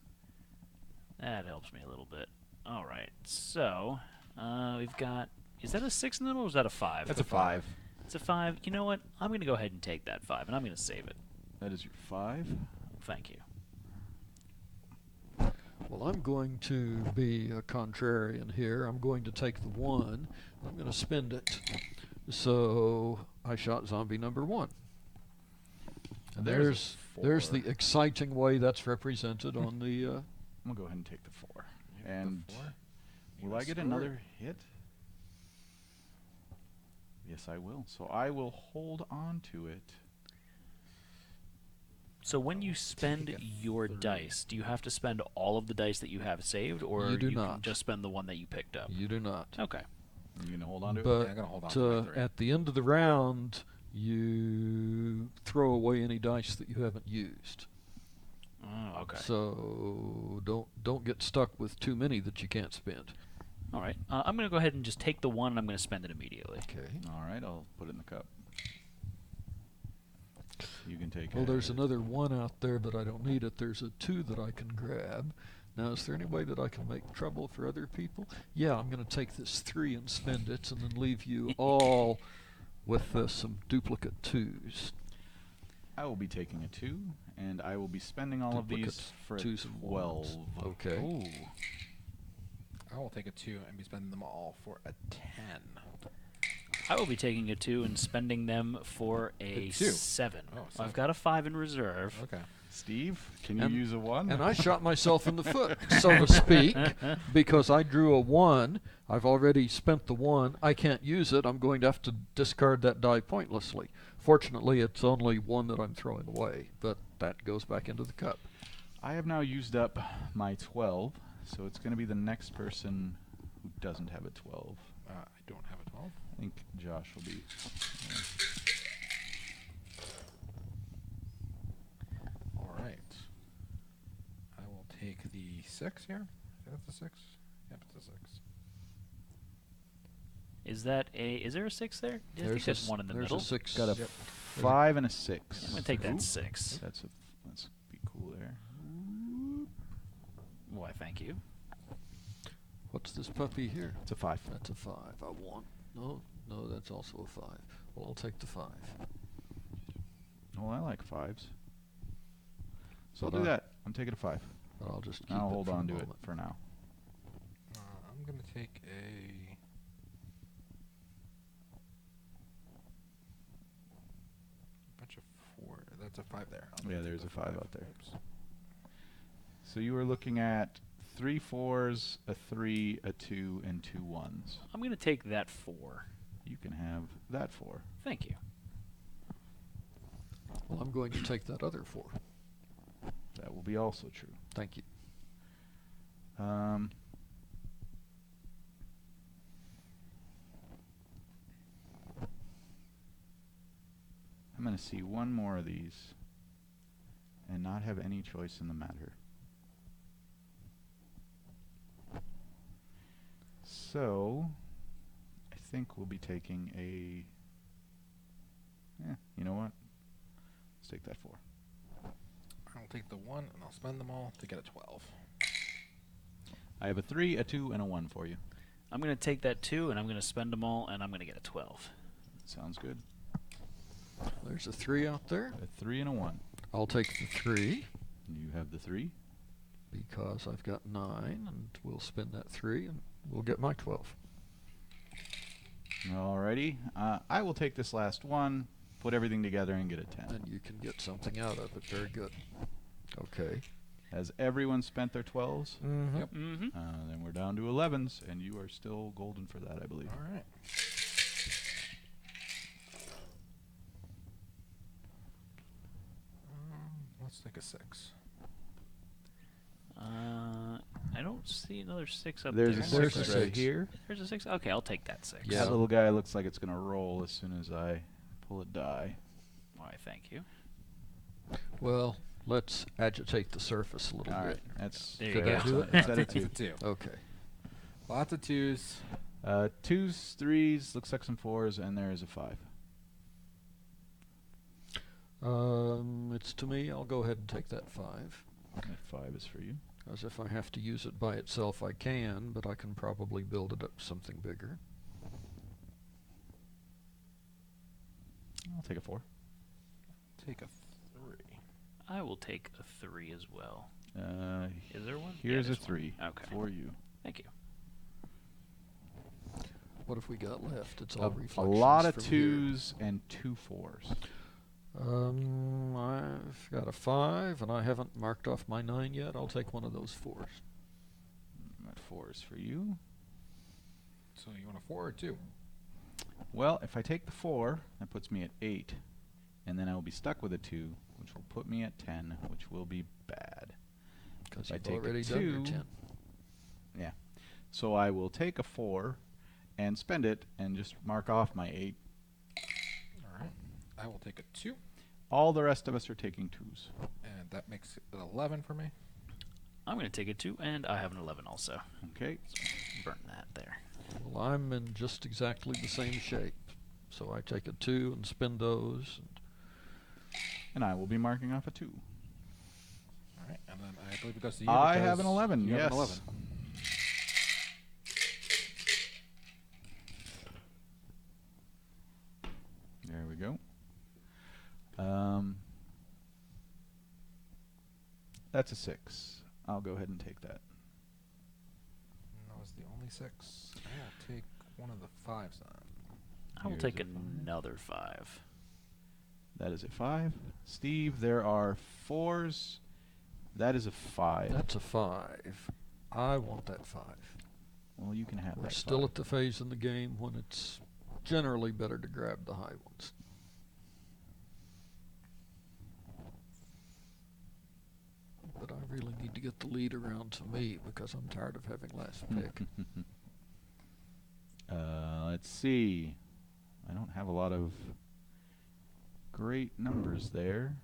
That helps me a little bit. Alright, so we've got. Is that a 6 in the middle or is that a 5? That's a 5. It's a 5. You know what? I'm going to go ahead and take that 5, and I'm going to save it. That is your 5. Thank you. Well, I'm going to be a contrarian here. I'm going to take the 1. I'm going to spend it. So I shot zombie number 1. And There's a there's 4. the exciting way that's represented on the. I'm gonna go ahead and take the 4. And The 4? will I get another hit? Yes, I will. So I will hold on to it. So when you spend Take a your 3. dice, do you have to spend all of the dice that you have saved, or You do can not. just spend the one that you picked up? You do not. Okay. You gonna hold on to it? But Yeah, I'm gonna hold on to my 3. at the end of the round, you throw away any dice that you haven't used. Oh, okay. So don't get stuck with too many that you can't spend. All right. I'm going to go ahead and just take the 1, and I'm going to spend it immediately. Okay. All right, I'll put it in the cup. You can take Well, it. there's another 1 out there, but I don't need it. There's a 2 that I can grab. Now, is there any way that I can make trouble for other people? Yeah, I'm going to take this 3 and spend it, and then leave you all with some duplicate 2s. I will be taking a 2, and I will be spending all of these Duplicate for a 2s and 12. 1s. Okay. Ooh. I will take a 2 and be spending them all for a 10. I will be taking a 2 and spending them for a 2. 7. Oh, I've 7. got a 5 in reserve. Okay. Steve, can you And- use a 1? And I shot myself in the foot, so to speak, because I drew a 1. I've already spent the 1. I can't use it. I'm going to have to discard that die pointlessly. Fortunately, it's only 1 that I'm throwing away, but that goes back into the cup. I have now used up my 12, so it's going to be the next person who doesn't have a 12. I don't have a 12. I think Josh will be. All right. I will take the 6 here. Is that the 6? Yep, it's a 6. Is there a 6 there? I think there's one in the there's middle. a 6. Got a Yep. 5 and a 6. I'm going to take that Ooh. 6. Let's be cool there. Why, thank you. What's this puppy here? It's a 5. That's a 5. I want. No, that's also a 5. Well, I'll take the 5. Well, I like 5s. So I'll But do that. I'm taking a 5. But I'll just keep I'll it hold for on the to it moment. for now. I'm going to take a... bunch of 4. That's a 5 there. Yeah, take there's the a 5 out there. Oops. So you were looking at 3 4s, a 3, a 2, and 2 1s. I'm going to take that 4. You can have that 4. Thank you. Well, I'm going to take that other 4. That will be also true. Thank you. I'm going to see one more of these and not have any choice in the matter. So, I think we'll be taking a... you know what? Let's take that 4. I'll take the 1 and I'll spend them all to get a 12. I have a 3, a 2, and a 1 for you. I'm going to take that 2, and I'm going to spend them all, and I'm going to get a 12. Sounds good. There's a 3 out there. A 3 and a 1. I'll take the 3 You have the 3. because I've got 9, and we'll spend that 3, and we'll get my 12. Alrighty. I will take this last one, put everything together, and get a 10. And you can get something out of it. Very good. Okay. Has everyone spent their 12s? Mm-hmm. Yep. Mm-hmm. Then we're down to 11s, and you are still golden for that, I believe. All right. Let's take a 6. I don't see another 6 up There's there. a There's 6 a right 6. here. There's a 6? Okay, I'll take that 6. Yeah. That little guy looks like it's going to roll as soon as I pull a die. Why, thank you. Well, let's agitate the surface a little All right, bit. that's There you Could go. I do it? Is that a That's 2? a 2. Okay. Lots of 2s. 2s, 3s, looks like some 4s, and there is a 5. It's to me. I'll go ahead and take that 5. That 5 is for you. As if I have to use it by itself, I can, but I can probably build it up to something bigger. I'll take a 4. Take a 3. I will take a 3 as well. Is there one? Here's yeah, a 3 Okay. for you. Thank you. What have we got left? It's all A reflections lot of from 2s and 2 4s. here. I've got a 5, and I haven't marked off my 9 yet. I'll take one of those 4s. That 4 is for you. So you want a 4 or 2? Well, if I take the 4, that puts me at 8. And then I will be stuck with a 2, which will put me at 10, which will be bad. Because If I you've take a already done your 2, 10. Yeah. So I will take a 4 and spend it and just mark off my 8. All right. I will take a 2. All the rest of us are taking 2s. And that makes it 11 for me. I'm going to take a 2, and I have an 11 also. Okay. Burn that there. Well, I'm in just exactly the same shape. So I take a 2 and spend those. And I will be marking off a 2. All right. And then I believe it goes to you. I have an because 11, you yes. have an 11. There we go. That's a 6. I'll go ahead and take that. And that was the only 6. I will take one of the 5s on. I will Here's take a 5. another 5. That is a 5. Steve, there are 4s. That is a 5. That's a 5. I want that 5. Well, you can have We're that still 5. at the phase in the game when it's generally better to grab the high ones. But I really need to get the lead around to me because I'm tired of having last pick. Let's see. I don't have a lot of great numbers there.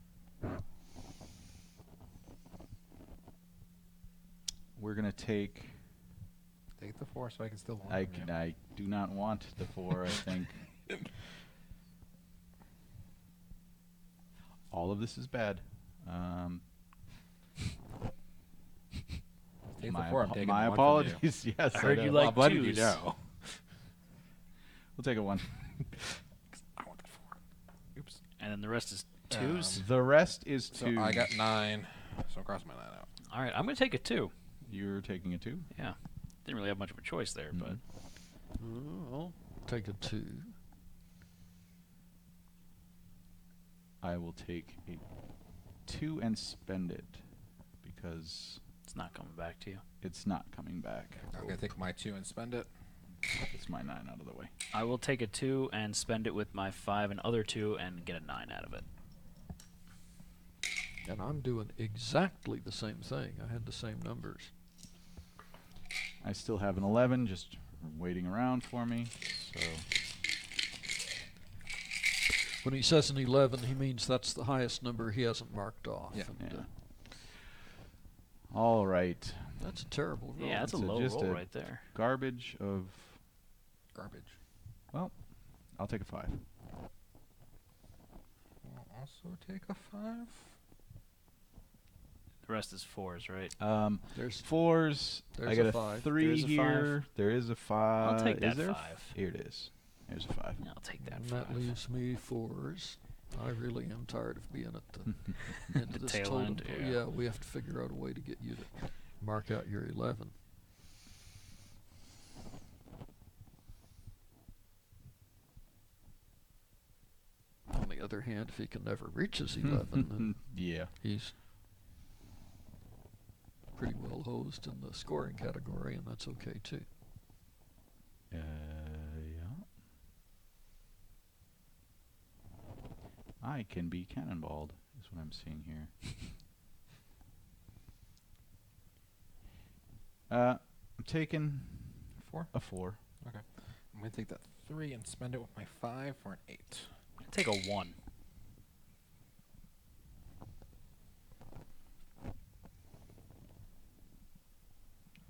We're going to take... Take the 4 so I can still I win. I do not want the 4, I think. All of this is bad. Take the 4. I'm taking my the 1 from you. apologies. Yes, I heard know. you Well, like I'm letting you 2s. know. We'll take a 1. I want the 4. Oops. And then the rest is 2s. The rest is So 2. I got 9. So cross my 9 out. All right, I'm going to take a 2. You're taking a 2? Yeah. Didn't really have much of a choice there, but I'll take a 2. I will take a 2 and spend it because it's not coming back to you. it's not coming back. I'm going to take my 2 and spend it. It's my 9 out of the way. I will take a 2 and spend it with my 5 and other 2 and get a 9 out of it. And I'm doing exactly the same thing. I had the same numbers. I still have an 11 just waiting around for me. So When he says an 11, he means that's the highest number he hasn't marked off. Yeah. And, yeah. All right. that's a terrible roll. Yeah, that's a It's low just roll a right there. Garbage of, Garbage. well, I'll take a 5. I'll also take a 5. The rest is 4s, right? There's 4s. I there's got a a 5. 3 There's a here. There is a 5. I'll take that is there a 5. Here it is. There's a 5. Yeah, I'll take that and 5. that leaves me 4s. I really am tired of being at the end of The this tail totem end, pole. yeah. Yeah, we have to figure out a way to get you to mark out your 11. On the other hand, if he can never reach his 11, then Yeah. he's pretty well hosed in the scoring category, and that's okay too. Yeah. I can be cannonballed, is what I'm seeing here. I'm taking 4? a 4. Okay. I'm going to take that 3 and spend it with my 5 for an 8. Take a 1.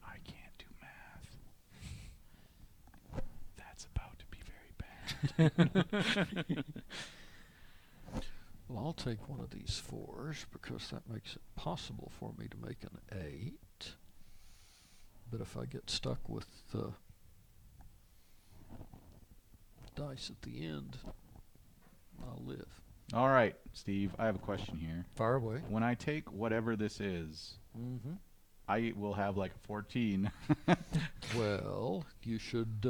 I can't do math. That's about to be very bad. Well, I'll take one of these 4s because that makes it possible for me to make an 8. But if I get stuck with dice at the end, I'll live. All right, Steve, I have a question here. Far away. When I take whatever this is, Mm-hmm. I will have like a 14. Well, you should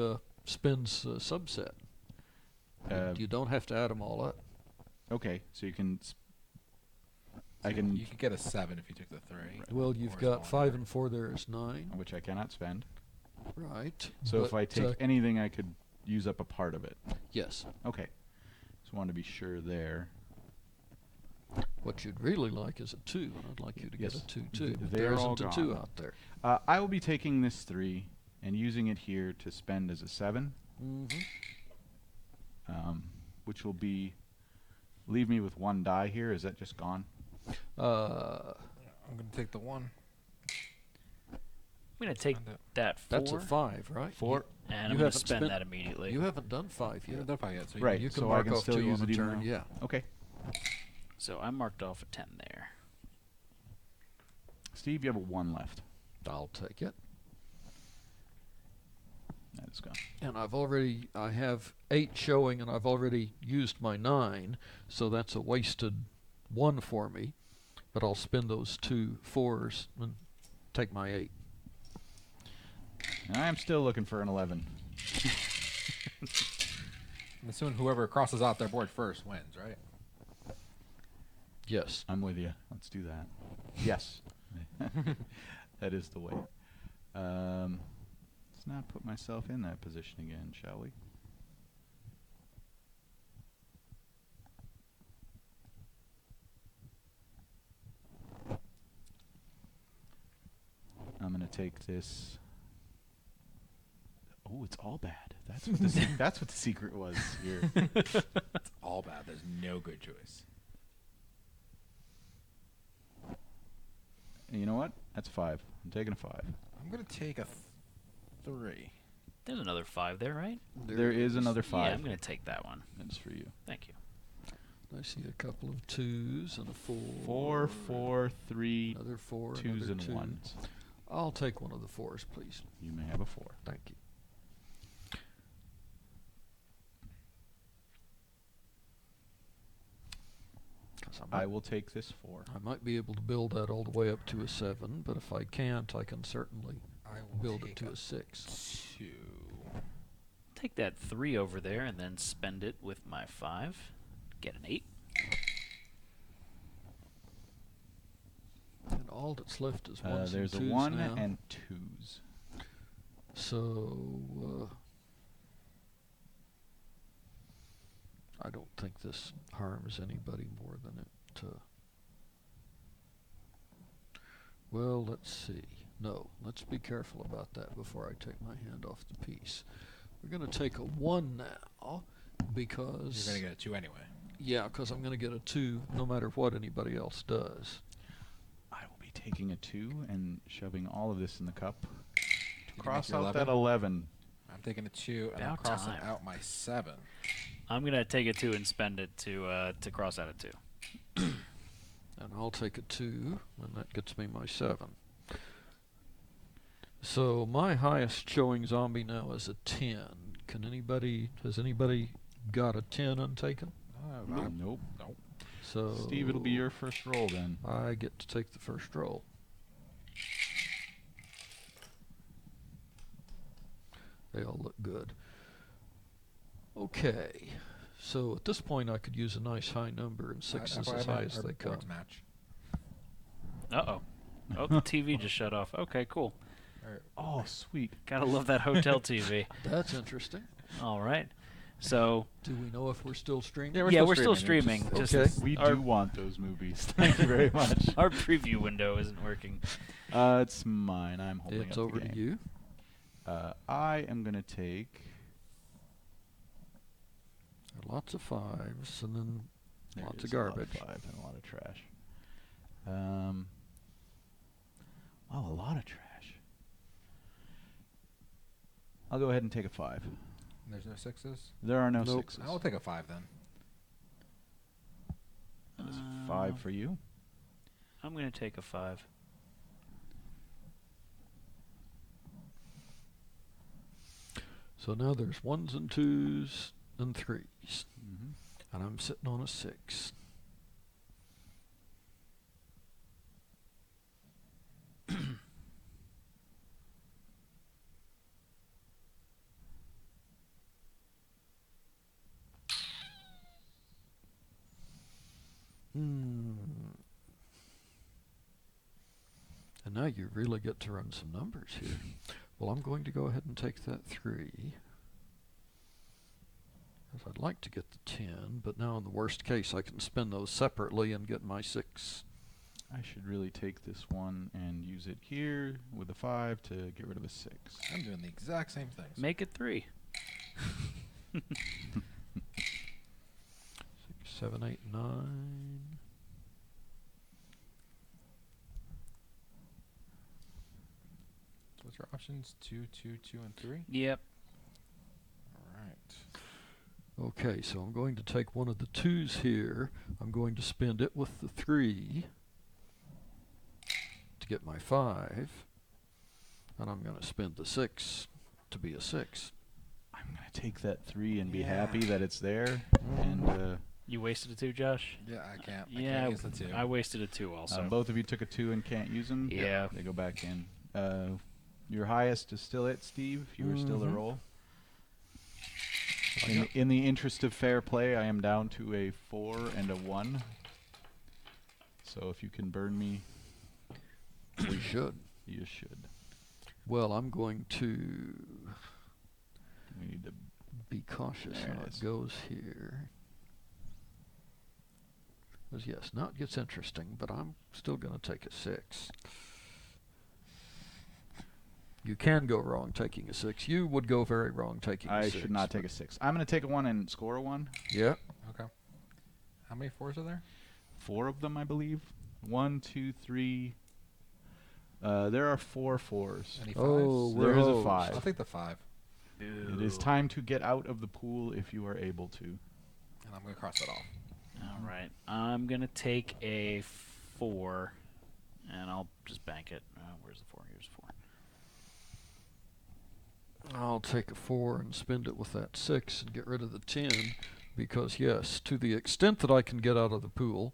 spend a subset. You don't have to add them all up. Okay, so you can. So I can, You could get a 7 if you took the 3. Well, you've Or got smaller. 5 and 4 there is 9. which I cannot spend. Right. So if But, I take anything, I could use up a part of it. yes. Okay, just wanted to be sure there. What you'd really like is a 2, and I'd like you to Yes. get a 2 too. Th- But they're there all isn't a 2 gone. out there. I will be taking this 3 and using it here to spend as a 7, Mm-hmm. which will leave me with 1 die here. Is that just gone? I'm going to take the 1. I'm going to take Find it. that 4, That's a 5, right? 4. and you I'm going to haven't spend spent- that immediately. You haven't done 5 You haven't yet. done 5 yet, so Right. You can so I mark can off still 2 use on it a even turn. though- Yeah. Okay. So I marked off a 10 there. Steve, you have a 1 left. I'll take it. That is gone. And I have 8 showing, and I've already used my 9, so that's a wasted 1 for me. But I'll spend those 2 4s and take my 8. I'm still looking for an 11. I'm assuming whoever crosses out their board first wins, right? Yes. I'm with you. Let's do that. Yes. That is the way. Let's not put myself in that position again, shall we? I'm going to take this. Oh, it's all bad. That's what that's what the secret was here. It's all bad. There's no good choice. And you know what? That's 5. I'm taking a 5. I'm going to take a 3. There's another 5 there, right? There is another 5. Yeah, I'm going to take that one. That's for you. Thank you. I see a couple of 2s and a 4. 4, 4, 3, Another 4. 2s another and 2. 1s. I'll take one of the 4s, please. You may have a 4. Thank you. I will take this 4. I might be able to build that all the way up to a 7, but if I can't, I can certainly I will build take it to a a 6. 2. Take that 3 over there and then spend it with my 5. Get an 8. And all that's left is 1s There's a and 2s 1 now. and 2s. So, I don't think this harms anybody more than it. Well, let's see. No, let's be careful about that before I take my hand off the piece. We're going to take a 1 now because... You're going to get a 2 anyway. Yeah, because I'm going to get a 2 no matter what anybody else does. I will be taking a 2 and shoving all of this in the cup to you cross make your out that 11. I'm taking a 2, and I'm About crossing time. out my 7. I'm going to take a 2 and spend it to cross out a 2. And I'll take a 2, and that gets me my 7. So my highest showing zombie now is a 10. Has anybody got a 10 untaken? Nope. Nope. So Steve, it'll be your first roll then. I get to take the first roll. They all look good. Okay. So at this point I could use a nice high number, and 6 is as high as they come. Match. Uh-oh. Oh, the TV just shut off. Okay, cool. Oh, sweet. Gotta love that hotel TV. That's interesting. All right. So, Do we know if we're still streaming? yeah, we're still streaming. Just- Just Okay. We our, do want those movies. Thank you very much. our preview window isn't working. It's mine. I'm holding It's up over the to game. you. I am going to take... Lots of 5s, and then There lots is of a lot garbage. 5 and a lot of trash. Wow, a lot of trash. I'll go ahead and take a 5. There's no 6s? There are no Nope. 6s. I'll take a 5 then. That is a 5 for you. I'm going to take a 5. So now there's 1s and 2s and 3s. Mm-hmm. And I'm sitting on a 6. And now you really get to run some numbers here. Well, I'm going to go ahead and take that 3. Because I'd like to get the 10, but now in the worst case I can spend those separately and get my 6. I should really take this one and use it here with a 5 to get rid of a 6. I'm doing the exact same thing. Make it 3. 6, 7, 8, 9. So what's your options? 2, 2, 2, and 3? Yep. All right. Okay, so I'm going to take one of the 2s here. I'm going to spend it with the 3 to get my 5. And I'm going to spend the 6 to be a 6. I'm going to take that 3 and be happy that it's there. And You wasted a 2, Josh? Yeah, I can't. I Yeah, can't use the 2. I wasted a 2 also. both of you took a 2 and can't use them. Yeah. They go back in. Your highest is still it, Steve, if you were still to roll. In the interest of fair play, I am down to a 4 and a 1. So if you can burn me, We should. you should. Well, I'm going to We need to. be cautious There how it it is. goes here. Because yes, now it gets interesting, but I'm still going to take a 6. You can go wrong taking a 6. You would go very wrong taking a I 6. should not take a 6. I'm going to take a 1 and score a 1. Yeah. Okay. How many 4s are there? 4 of them, I believe. 1, 2, 3. There are 4 4s. Any 5s? Oh, There is a Rose. 5. I'll take the 5. It is time to get out of the pool if you are able to. And I'm going to cross that off. All right. I'm going to take a 4, and I'll just bank it. Where's the 4? Here's 4. I'll take a 4 and spend it with that 6 and get rid of the 10 because, yes, to the extent that I can get out of the pool,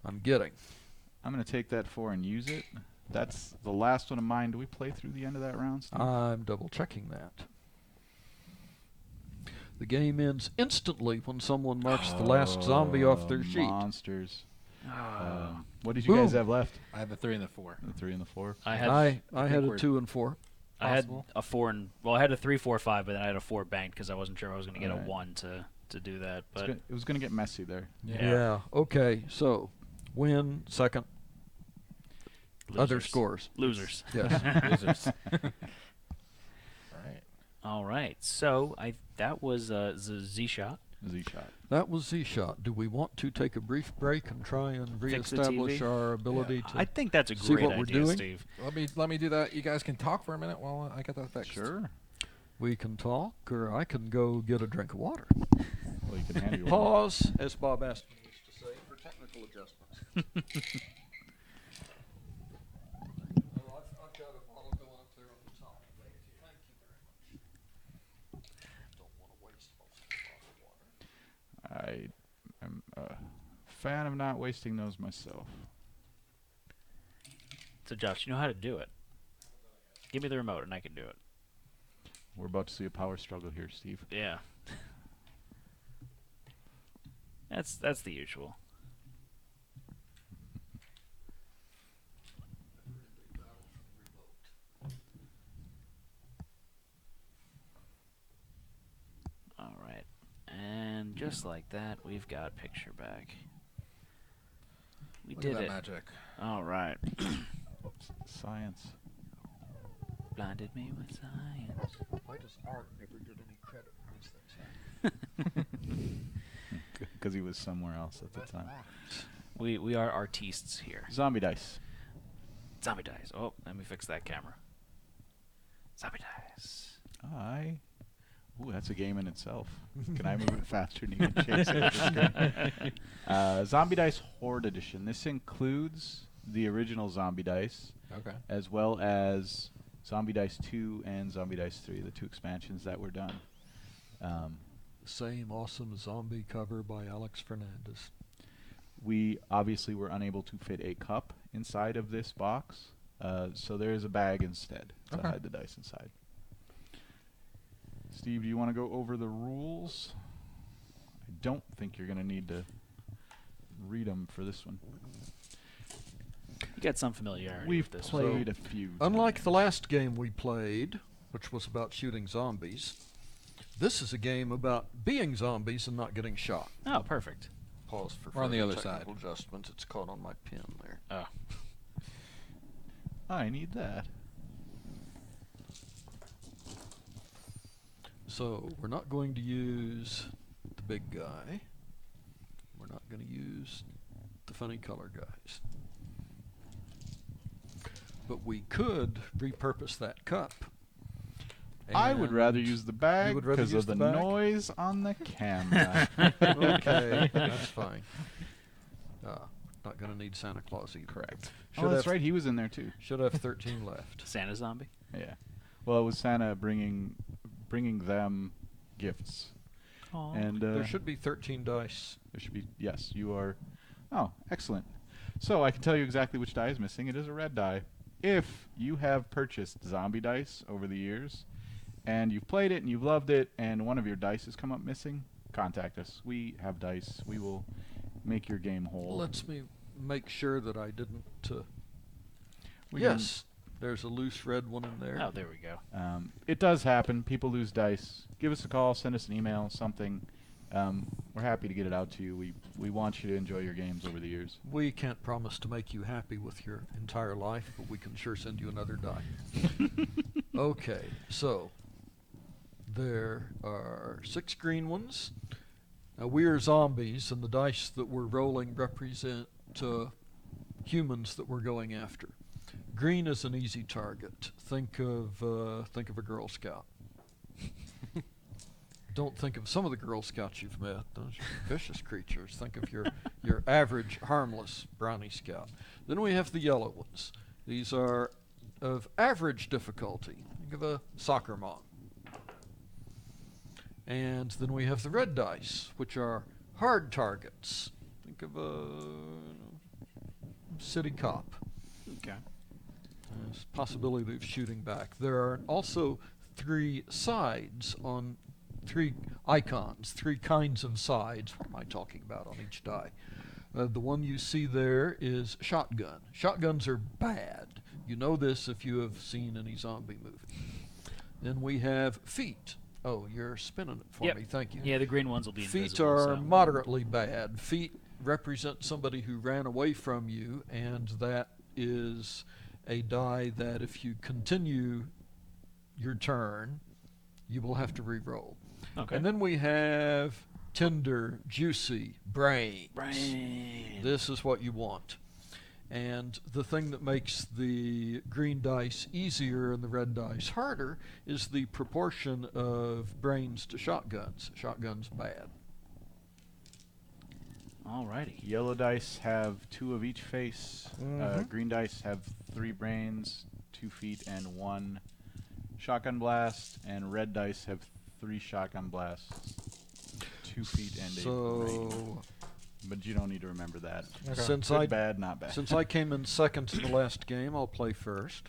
I'm getting. I'm going to take that 4 and use it. That's the last one of mine. Do we play through the end of that round, Steve? I'm double checking that. The game ends instantly when someone marks the last zombie off their sheet. Monsters. Oh. What did you guys Boom. have left? I have the 3 and the 4. The 3 and the 4? I had I think had a we're 2 and 4. I had possible. a 4 and I had a 3, 4, 5, but then I had a 4 banked because I wasn't sure if I was going to get Alright. a 1 to do that. But It was going to get messy there. Yeah. Okay, so win, second, other losers. scores. Losers. Yes. Losers. All right. All right. So that was the Z-Shot. Z-Shot. That was Z-Shot. Do we want to take a brief break and try and Fix the reestablish TV? our ability to I think that's a see great what we're idea, doing? Steve. Let me do that. You guys can talk for a minute while I get that fixed. Sure. We can talk, or I can go get a drink of water. Well, you can handle your Pause, as Bob asked me to say, for technical adjustments. I've got a bottle going up there on the top. Thank you very much. Don't want to waste most of the bottle of water. I am a fan of not wasting those myself. So, Josh, you know how to do it. Give me the remote and I can do it. We're about to see a power struggle here, Steve. Yeah. That's the usual. All right. And just like that, we've got picture back. We Look at did that it. magic. All right. Science. Blinded me with science. Why does Art never get any credit when these things happen? Because he was somewhere else at the time. We are artistes here. Zombie dice. Zombie dice. Oh, let me fix that camera. Zombie dice. Ooh, that's a game in itself. Can I move it faster than you can chase it with the screen? Zombie Dice Horde Edition. This includes the original Zombie Dice, Okay. as well as Zombie Dice 2 and Zombie Dice 3, the 2 expansions that were done. Same awesome zombie cover by Alex Fernandez. We obviously were unable to fit a cup inside of this box, so there is a bag instead to Okay. hide the dice inside. Steve, do you want to go over the rules? I don't think you're going to need to read them for this one. You got some familiarity We've with this one. played a few. Unlike the last game we played, which was about shooting zombies, this is a game about being zombies and not getting shot. Oh, perfect. Pause for We're on the further other technical adjustments. It's caught on my pin there. Oh. I need that. So we're not going to use the big guy. We're not going to use the funny color guys. But we could repurpose that cup. I would rather And use the bag would rather because use of the the bag? noise on the camera. Okay, that's fine. Not going to need Santa Claus either. Correct. Should Oh, that's have- right. He was in there too. Should have 13 left. Santa zombie? Yeah. Well, it was Santa bringing them gifts, Aw. and There should be 13 dice. there should be. Yes, you are. Oh, excellent. So I can tell you exactly which die is missing. It is a red die. If you have purchased zombie dice over the years, and you've played it and you've loved it, and one of your dice has come up missing, contact us. We have dice. We will make your game whole. Lets me make sure that I didn't. We can- Yes, there's a loose red one in there. Oh, there we go. It does happen. People lose dice. Give us a call. Send us an email. Something. We're happy to get it out to you. We want you to enjoy your games over the years. We can't promise to make you happy with your entire life, but we can sure send you another die. Okay, so there are 6 green ones. Now we are zombies, and the dice that we're rolling represent humans that we're going after. Green is an easy target. Think of a Girl Scout. Don't think of some of the Girl Scouts you've met. Those are vicious creatures. Think of your average, harmless brownie scout. Then we have the yellow ones. These are of average difficulty. Think of a soccer mom. And then we have the red dice, which are hard targets. Think of a city cop. Okay. There's possibility of shooting back. There are also 3 sides on 3 icons, 3 kinds of sides. What am I talking about on each die? The one you see there is shotgun. Shotguns are bad. You know this if you have seen any zombie movie. Then we have feet. Oh, you're spinning it for Yep. me. Thank you. Yeah, the green ones will be Feet invisible, are so- moderately bad. Feet represent somebody who ran away from you, and that is a die that if you continue your turn, you will have to re-roll. Okay. And then we have tender, juicy brains. Brain. This is what you want. And the thing that makes the green dice easier and the red dice harder is the proportion of brains to shotguns. Shotguns bad. Alrighty. Yellow dice have 2 of each face. Mhm. Green dice have 3 brains, 2 feet, and 1 shotgun blast. And red dice have 3 shotgun blasts, 2 feet, and a brain. So But you don't need to remember that. Okay. since Good, I bad, not bad. since I came in second to the last game, I'll play first.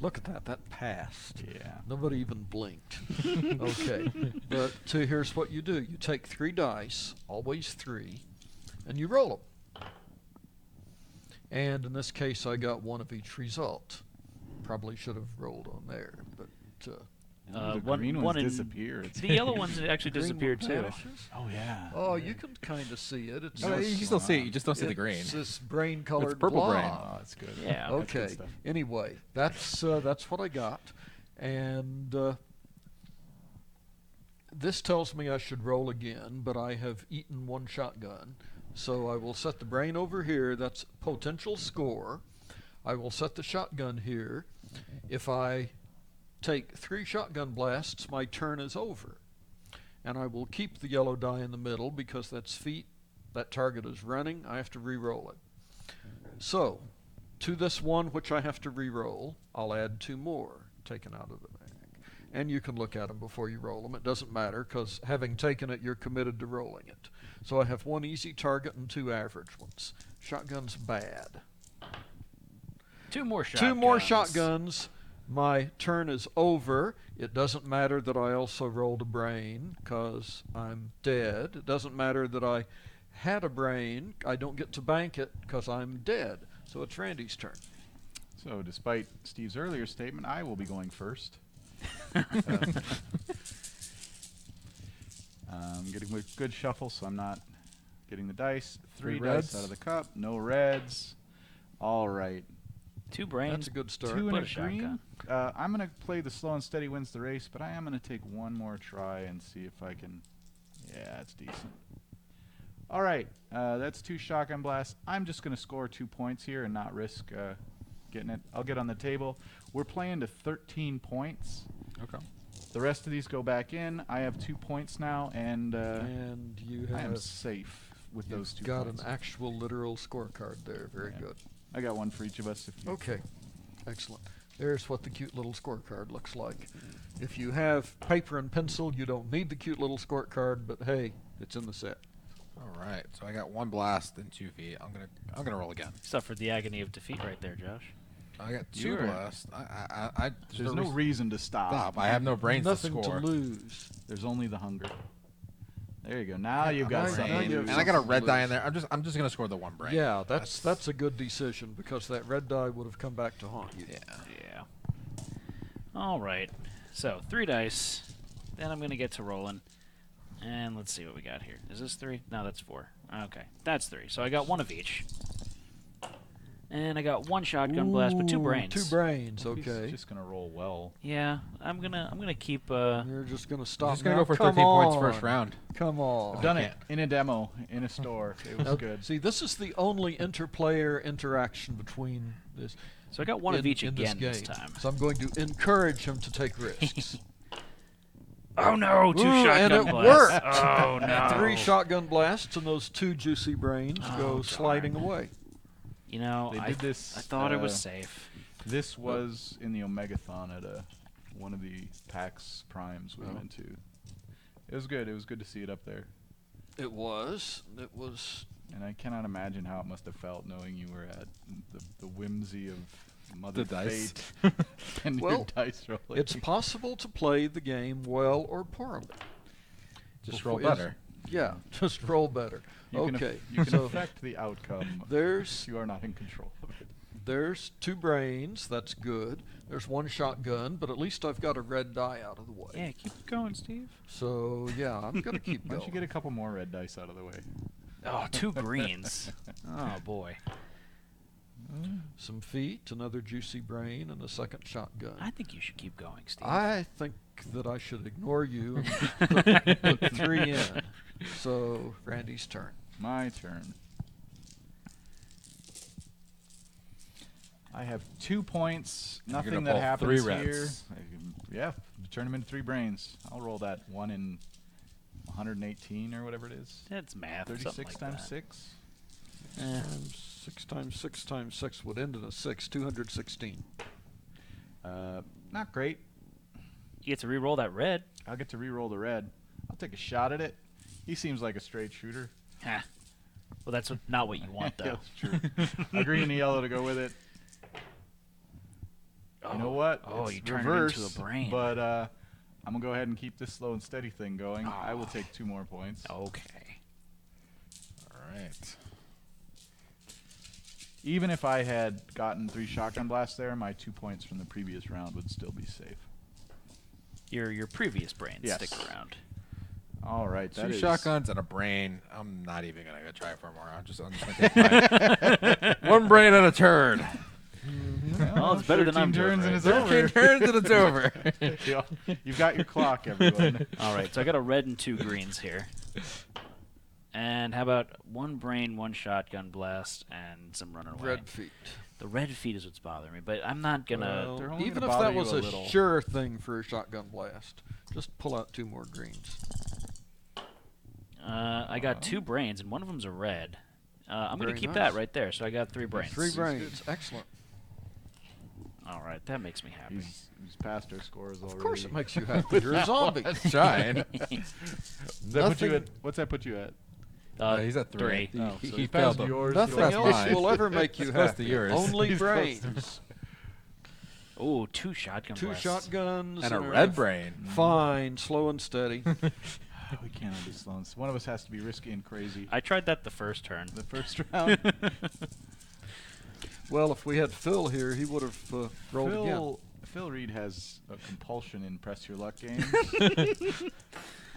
Look at that. That passed. Yeah. Nobody even blinked. Okay. But here's what you do. You take 3 dice, always 3, and you roll them. And in this case, I got 1 of each result. Probably should have rolled on there, but The one- green one ones in- disappear. It's The yellow ones actually green one disappeared too. vanishes? Oh yeah. Oh, you can kind of see it. It's Oh, this- you can still see it. You just don't see the green. It's this brain-colored It's purple blob. brain. Oh, that's good. Yeah. That's good Okay. stuff. Anyway, that's what I got, and this tells me I should roll again, but I have eaten 1 shotgun, so I will set the brain over here. That's potential score. I will set the shotgun here. If I take 3 shotgun blasts, my turn is over, and I will keep the yellow die in the middle because that's feet. That target is running. I have to re-roll it. So, to this 1 which I have to re-roll, I'll add 2 more taken out of the bag. and you can look at them before you roll them. It doesn't matter, because having taken it, you're committed to rolling it. So I have 1 easy target and 2 average ones. Shotgun's bad. 2 more shotguns. 2 more shotguns. My turn is over. It doesn't matter that I also rolled a brain, because I'm dead. It doesn't matter that I had a brain. I don't get to bank it, because I'm dead. So it's Randy's turn. So, despite Steve's earlier statement, I will be going first. Getting a good shuffle, so I'm not getting the dice. 3 dice reds. out of the cup. No reds. All right. 2 brains. That's a good start. 2 and Put a a shotgun. green. I'm going to play the slow and steady wins the race, but I am going to take one more try and see if I can... Yeah, that's decent. All right. That's 2 shotgun blasts. I'm just going to score 2 points here and not risk getting it. I'll get on the table. We're playing to 13 points. Okay. The rest of these go back in. I have 2 points now, and You I am have safe with those 2 got points. an actual literal scorecard there. Very Yeah. good. I got one for each of us. If you Okay, excellent. There's what the cute little scorecard looks like. If you have paper and pencil, you don't need the cute little scorecard, but hey, it's in the set. All right. So I got 1 blast and 2 feet. I'm gonna roll again. Suffered the agony of defeat right there, Josh. I got 2 You're- blasts. There's no reason to stop. I have no brains to Nothing score. to lose. There's only the hunger. There you go. Now you've got now something. you to have lose. And I got a something to red die lose. in there. I'm just gonna score the 1 brain. Yeah, that's a good decision, because that red die would have come back to haunt you. Yeah. Yeah. All right. So 3 dice. Then I'm going to get to rolling. And let's see what we got here. Is this 3? No, that's 4. Okay. That's 3. So I got 1 of each. And I got 1 shotgun blast, but 2 Ooh, brains. 2 brains, He's okay. just gonna roll well. Yeah, I'm gonna keep. You're just going to stop I'm just gonna now? go for Come 13 points on. first round. Come on. I've done it can't. in a demo in a store. It was Now, good. See, this is the only interplayer interaction between this. So I got 1 of each in again this this game. time. So I'm going to encourage him to take risks. Oh no! 2 Ooh, shotgun and it blasts. worked. Oh no! 3 shotgun blasts, and those 2 juicy brains Oh, go darn. sliding away. You know, They I did this, I thought it was safe. This was in the Omegathon at one of the PAX Primes we Oh. went to. It was good. It was good to see it up there. It was. It was. And I cannot imagine how it must have felt knowing you were at the whimsy of Mother The dice. Fate and your Well, dice rolling. It's possible to play the game well or poorly. Just roll Before- better. Yeah, just roll better. you can Okay, you can so affect the outcome. there's You are not in control of it. there's 2 brains. That's good. There's 1 shotgun, but at least I've got a red die out of the way. Yeah, keep going, Steve. So yeah, I'm gonna keep Why don't you get going. a couple more red dice out of the way? Oh, 2 greens. Oh boy. Some feet, another juicy brain, and a 2nd shotgun. I think you should keep going, Steve. I think that I should ignore you and just put 3 in. So Randy's turn. My turn. I have 2 points. And you're Nothing gonna that pull 3 happens here. reds. Yeah, turn them into 3 brains. I'll roll that 1 in 118 or whatever it is. That's math. 36 something like times that. 6. Times 6 times 6 times 6 would end in a 6. 216. Not great. You get to re-roll that red. I'll get to re-roll the red. I'll take a shot at it. He seems like a straight shooter. Huh. Well, that's not what you want, though. Yeah, that's true. A green and a yellow to go with it. You know what? Oh, It's you turn it reverse, into a brain. But I'm going to go ahead and keep this slow and steady thing going. I will Oh. take 2 more points. Okay. All right. Even if I had gotten 3 shotgun blasts there, my 2 points from the previous round would still be safe. Your previous brains Yes. stick around. All right, that 2 is shotguns and a brain. I'm not even gonna go try for more. I'm just gonna take 1 brain and a turd. Well, it's better than 13 I'm doing turns and right it's now. over. 13 turns and it's over. Yeah, you've got your clock, everyone. All right, so I got a red and 2 greens here. And how about 1 brain, 1 shotgun blast, and some running away? Red feet. The red feet is what's bothering me, but I'm not gonna. Well, they're only even gonna if bother that you was a a little. sure thing for a shotgun blast, just pull out 2 more greens. I got 2 brains, and one of them's a red. I'm gonna Very keep nice. that right there. So I got 3 brains. 3 brains. Excellent. All right, that makes me happy. He's past our scores already. Of course it makes you happy. You're a zombie. Shine. What's that put you at? He's at 3. Oh, so He he failed passed yours. Nothing That's else mine. will ever make you It's close happy. to yours. Only He's close to brains. Oh, 2 shotgun 2 blasts. shotguns. And a red brain. Fine, slow and steady. We can't all be slow. One of us has to be risky and crazy. I tried that the first turn. The first round. Well, if we had Phil here, he would have rolled again. Phil Reed has a compulsion in press your luck games.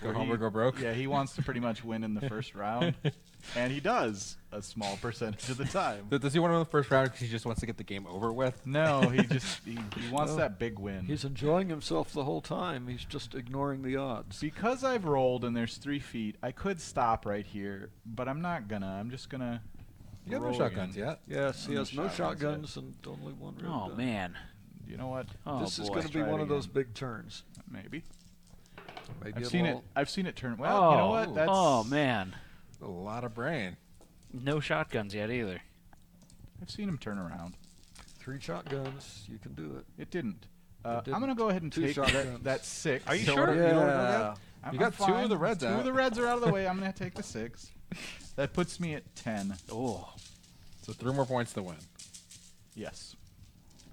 Go home or go broke. Yeah, he wants to pretty much win in the first round, and he does a small percentage of the time. Does he want to win the first round because he just wants to get the game over with? No, he wants that big win. He's enjoying himself the whole time. He's just ignoring the odds. Because I've rolled and there's 3 feet, I could stop right here, but I'm not gonna. I'm just gonna. You have no roll shotguns again. yet? Yes, he No has no shotguns shotguns and only 1 red Oh, gun. man. You know what? Oh, This is boy. going to be Try it one of those again. big turns. Maybe. Maybe I've it'll seen it. all- I've seen it turn. Well, you know what? That's Oh, man. A lot of brain. No shotguns yet either. I've seen him turn around. 3 shotguns, you can do it. It didn't. It I'm gonna go ahead and 2 take shotguns. that 6. Are you So sure? what- Yeah. You know what I got? You got I'm 2 of fine. the reds 2 out. of the reds are out of the way. I'm gonna take the 6. That puts me at 10. Oh. So 3 more points to win. Yes.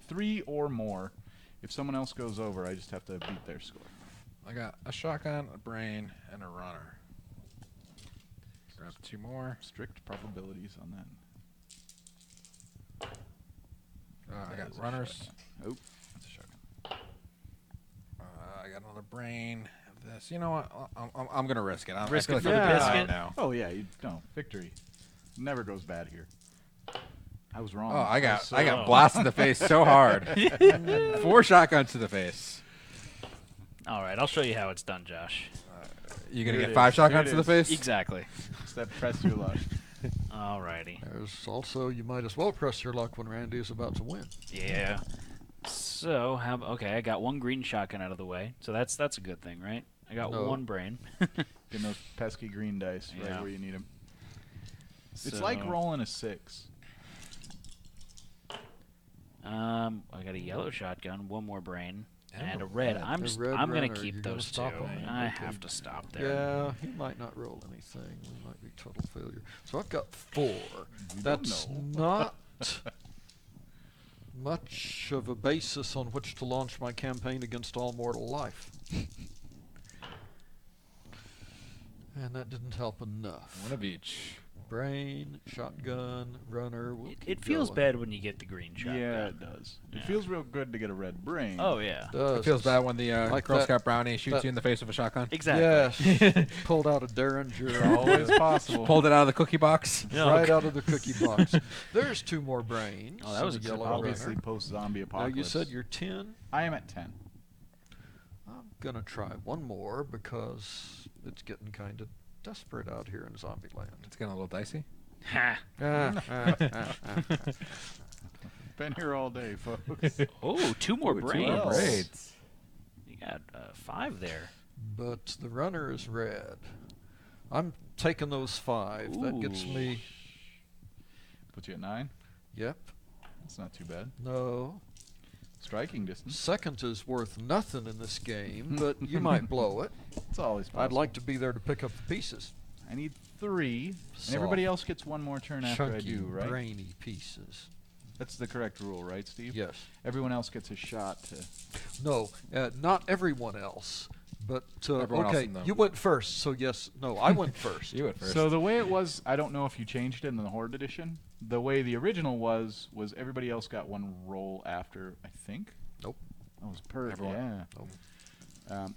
3 or more. If someone else goes over, I just have to beat their score. I got a shotgun, a brain, and a runner. Grab 2 more. Strict probabilities on that. I That got is a runners. shotgun. Oh, that's a shotgun. I got another brain. This. You know what? I'm gonna risk it. Risk I feel it for like the I'm gonna biscuit? die now. Oh yeah, victory never goes bad here. I was wrong. Oh, I got Oh. blasted in the face so hard. 4 shotguns to the face. All right, I'll show you how it's done, Josh. You gonna Here get it 5 is. shotguns Here to it the is. face? Exactly. Step press your luck. All righty. There's also, you might as well press your luck when Randy is about to win. Yeah. So, okay, I got 1 green shotgun out of the way. So that's a good thing, right? I got No. 1 brain. Getting those pesky green dice right Yeah. where you need them. It's So, like rolling a 6. I got a yellow shotgun, 1 more brain, and a red. red. I'm The just red I'm gonna runner, keep you're gonna those stop 2. on that? I Okay. have to stop there. Yeah, he might not roll anything. We might be total failure. So I've got 4. You That's don't not much of a basis on which to launch my campaign against all mortal life. And that didn't help enough. 1 of each. Brain, shotgun, runner. We'll It keep feels going. bad when you get the green shotgun. Yeah, it does. Yeah. It feels real good to get a red brain. Oh yeah. Does. It feels bad when the Like Girl that- Scout brownie shoots that- you in the face with a shotgun. Exactly. Yes. Pulled out a Derringer. Always possible. Pulled it out of the cookie box. Yeah, Right okay. out of the cookie box. There's 2 more brains. Oh, that was and a a good yellow roll. Obviously, runner. post-zombie Now apocalypse. you said you're 10. I am at 10. I'm gonna try 1 more because it's getting kind of desperate out here in Zombieland. It's getting a little dicey. Ha. Been here all day, folks. Oh, 2 more Ooh, 2 brains. else. Great. You got 5 there. But the runner is red. I'm taking those 5. That gets Ooh. me. Put you at 9. Yep. That's not too bad. No. Striking distance. Second is worth nothing in this game, but you might blow it. It's always possible. I'd like to be there to pick up the pieces. I need 3, Soft, and everybody else gets 1 more turn after I chunky, do, right? brainy pieces. That's the correct rule, right, Steve? Yes. Everyone else gets a shot to. No, not everyone else, but Everyone else okay. in the- You went first, so yes. No, I went first. You went first. So the way it was, I don't know if you changed it in the Horde edition. The way the original was everybody else got 1 roll after, I think. Nope. That was per. Everyone. Yeah. Nope.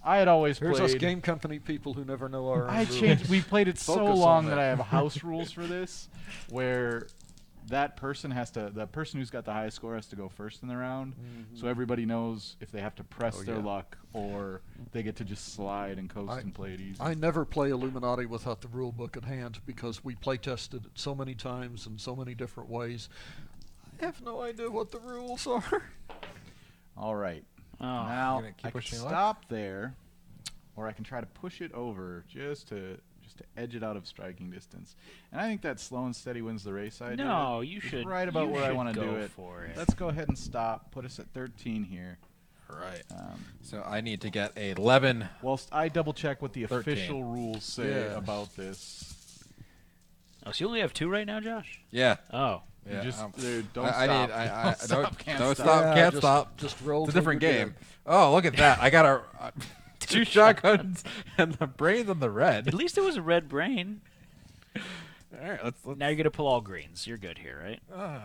I had always Here's played. us game company people who never know our own I rules. changed. We played it so Focus on long that. that I have house rules for this, where that person has to. The person who's got the highest score has to go first in the round, so everybody knows if they have to press Oh, their yeah. luck or they get to just slide and coast and play it easy. I never play Illuminati without the rule book at hand because we play tested it so many times in so many different ways. I have no idea what the rules are. All right. Oh. Now gonna keep I can pushing your luck? stop there, or I can try to push it over just to to edge it out of striking distance. And I think that slow and steady wins the race idea. No, you is should. right about you where I should want to go do it. for it. Let's go ahead and stop. Put us at 13 here. Right. So I need to get a 11. Whilst I double check what the 13. official rules say Yes. about this. Oh, so you only have 2 right now, Josh? Yeah. Oh. You Yeah. just don't I stop. need. I Don't stop, can't don't stop. stop. Yeah, Can't just- stop. Just roll. It's a till different you're game. dead. Oh, look at that! I got a 2 shotguns and the brains on the red. At least it was a red brain. All right, let's. Now you're going to pull all greens. You're good here, right?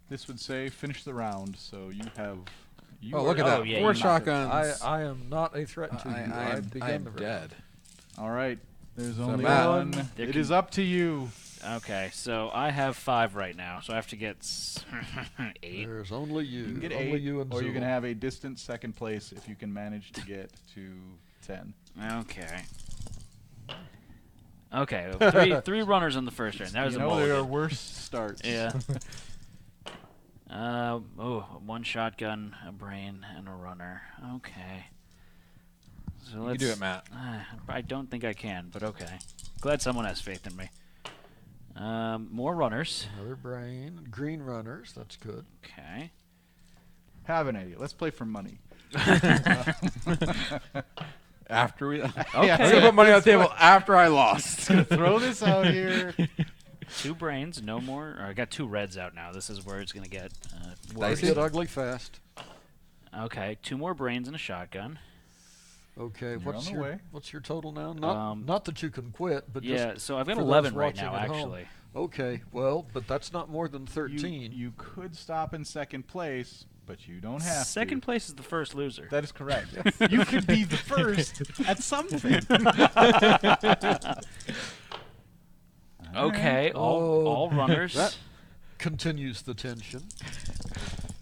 This would say finish the round, so you have. You Oh, look at Oh, that! yeah, 4 you- shotguns. I am not a threat to you. I am began the round. dead. All right. There's only Matt- one. There It can- is up to you. Okay, so I have 5 right now, so I have to get 8. There's only you. You can get only 8, you and or you can Zool. have a distant second place if you can manage to get to 10. Okay. Okay, well, three runners on the first turn. That was You a know there are mulligan. worse starts. Yeah. 1 shotgun, a brain, and a runner. Okay. So You let's can do it, Matt. I don't think I can, but okay. Glad someone has faith in me. More runners. Another brain. Green runners. That's good. Okay. Have an idea. Let's play for money. After we. Okay. I'm gonna put money on the table after I lost. Throw this out here. 2 brains, no more. Or I got 2 reds out now. This is where it's gonna get Words Dicey. get ugly fast. Okay, 2 more brains and a shotgun. Okay, You're what's on the your way. what's your total now? Not that you can quit, but Yeah, just so I've got for those 11 right watching now, at home. actually. Okay, well, but that's not more than 13. You could stop in second place, but you don't have Second to. place is the first loser. That is correct. You could be the first at something. Okay, all runners. That continues the tension.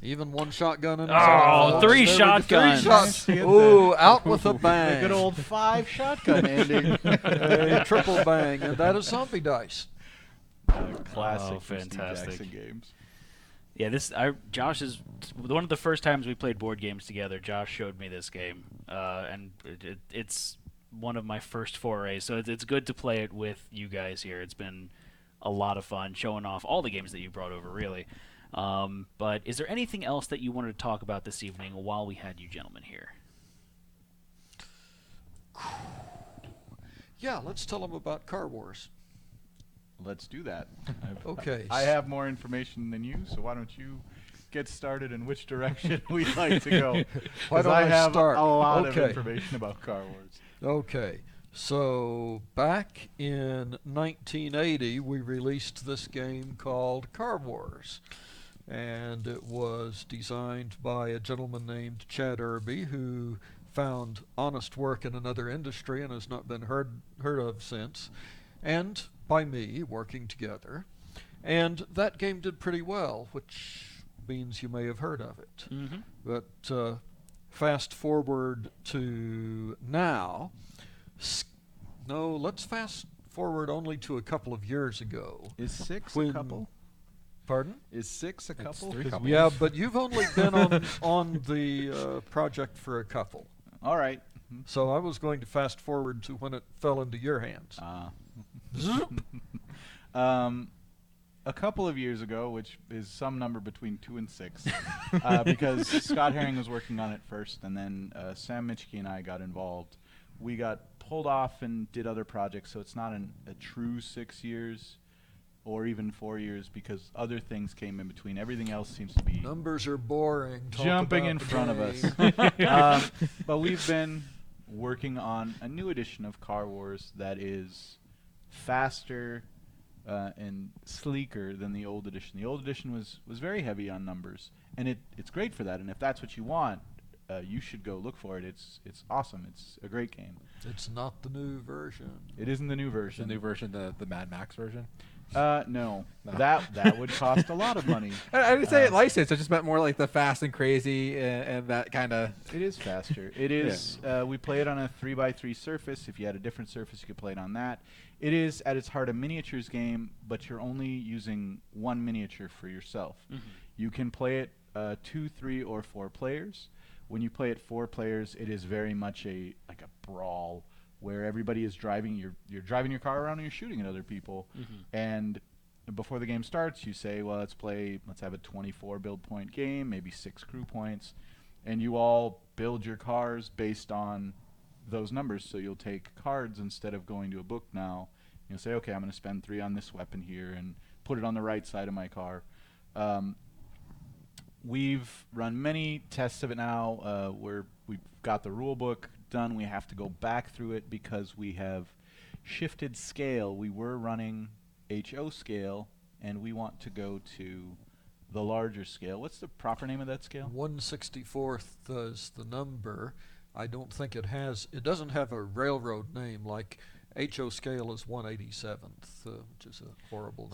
Even 1 shotgun in. Oh, 3 shotguns. 3 shots. Ooh, out with a bang. The good old 5 shotgun ending. A triple bang, and that is zombie dice. Classic Oh, from Steve fantastic. Jackson games. Yeah, Josh is one of the first times we played board games together. Josh showed me this game, and it's one of my first forays. So it's good to play it with you guys here. It's been a lot of fun showing off all the games that you brought over, really. But is there anything else that you wanted to talk about this evening while we had you gentlemen here? Yeah, let's tell them about Car Wars. Let's do that. Okay. I have more information than you, so why don't you get started in which direction we'd like to go? Why 'Cause don't I I have start? a lot of Okay. information about Car Wars. Okay, so back in 1980, we released this game called Car Wars. And it was designed by a gentleman named Chad Irby, who found honest work in another industry and has not been heard of since, and by me, working together. And that game did pretty well, which means you may have heard of it. Mm-hmm. But fast forward to now. No, let's fast forward only to a couple of years ago. Is 6 When- a couple? Pardon? Is 6 a couple? 3 couples. Yeah, but you've only been on the project for a couple. All right. So I was going to fast forward to when it fell into your hands. Zoop. A couple of years ago, which is some number between 2 and 6, because Scott Herring was working on it first, and then Sam Mitchke and I got involved. We got pulled off and did other projects, so it's not a true 6 years or even 4 years, because other things came in between. Everything else seems to be Numbers are boring. Talk jumping about in the front of game. us. But we've been working on a new edition of Car Wars that is faster and sleeker than the old edition. The old edition was very heavy on numbers, and it's great for that. And if that's what you want, you should go look for it. It's awesome. It's a great game. It's not the new version. It isn't the new The version. new version, the Mad Max version. No. No. That would cost a lot of money. I didn't say it licensed. I just meant more like the fast and crazy and that kind of. It is faster. It is. We play it on a 3x3 surface. If you had a different surface, you could play it on that. It is at its heart a miniatures game, but you're only using one miniature for yourself. Mhm. You can play it 2, 3, or 4 players. When you play it 4 players, it is very much like a brawl where everybody is driving. You're driving your car around and you're shooting at other people. And before the game starts, you say, well, let's have a 24 build point game, maybe 6 crew points, and you all build your cars based on those numbers. So you'll take cards instead of going to a book now. You'll say, okay, I'm going to spend 3 on this weapon here and put it on the right side of my car. We've run many tests of it now where we've got the rule book done. We have to go back through it because we have shifted scale. We were running HO scale, and we want to go to the larger scale. What's the proper name of that scale? 1/64th is the number. I don't think it doesn't have a railroad name like HO scale is 187th, which is a horrible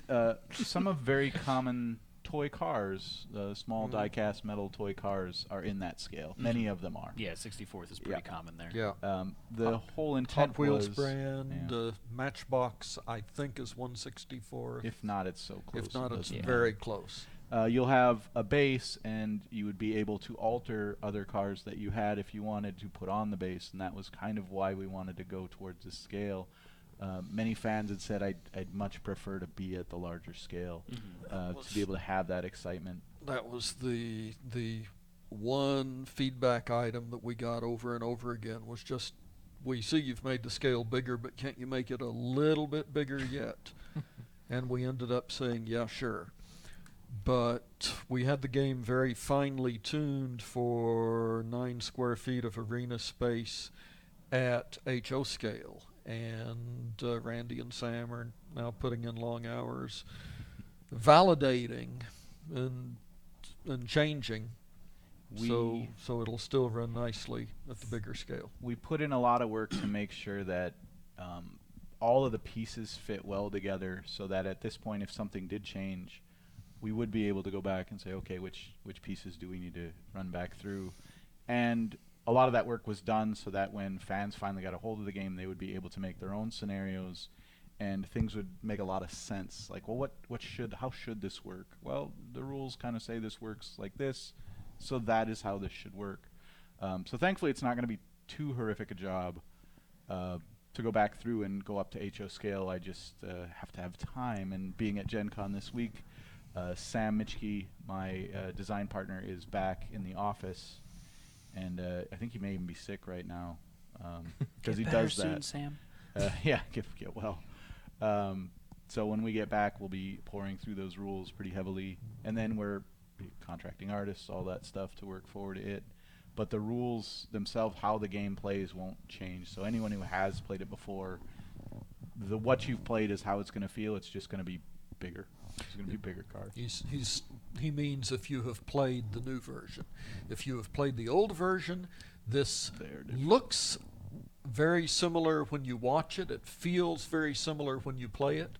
number. Some of very common toy cars, small die-cast metal toy cars, are in that scale. Many of them are. Yeah, 64th is pretty common there. Yeah. The whole intent Hot Wheels was, brand, Matchbox, I think, is 1/64th. if not, it's so close. If not, it it's doesn't very matter. close. You'll have a base, and you would be able to alter other cars that you had if you wanted to put on the base, and that was kind of why we wanted to go towards this scale. Many fans had said I'd much prefer to be at the larger scale to be able to have that excitement. That was the one feedback item that we got over and over again was just, we see you've made the scale bigger, but can't you make it a little bit bigger yet? And we ended up saying, yeah, sure. But we had the game very finely tuned for 9 square feet of arena space at HO scale. And Randy and Sam are now putting in long hours validating and changing. So it'll still run nicely at the bigger scale. We put in a lot of work to make sure that all of the pieces fit well together, so that at this point, if something did change, we would be able to go back and say, okay, which pieces do we need to run back through? And a lot of that work was done so that when fans finally got a hold of the game, they would be able to make their own scenarios, and things would make a lot of sense. Like, well, how should this work? Well, the rules kind of say this works like this, so that is how this should work. So thankfully, it's not going to be too horrific a job to go back through and go up to HO scale. I just have to have time, and being at Gen Con this week, Sam Mitchke, my design partner, is back in the office, and I think he may even be sick right now because he does soon, that. Sam. Yeah, get well. So when we get back, we'll be pouring through those rules pretty heavily, and then we're contracting artists, all that stuff to work forward it. But the rules themselves, how the game plays, won't change. So anyone who has played it before, what you've played is how it's going to feel. It's just going to be bigger. It's going to be bigger cards. He means if you have played the new version. If you have played the old version, this looks very similar when you watch it. It feels very similar when you play it,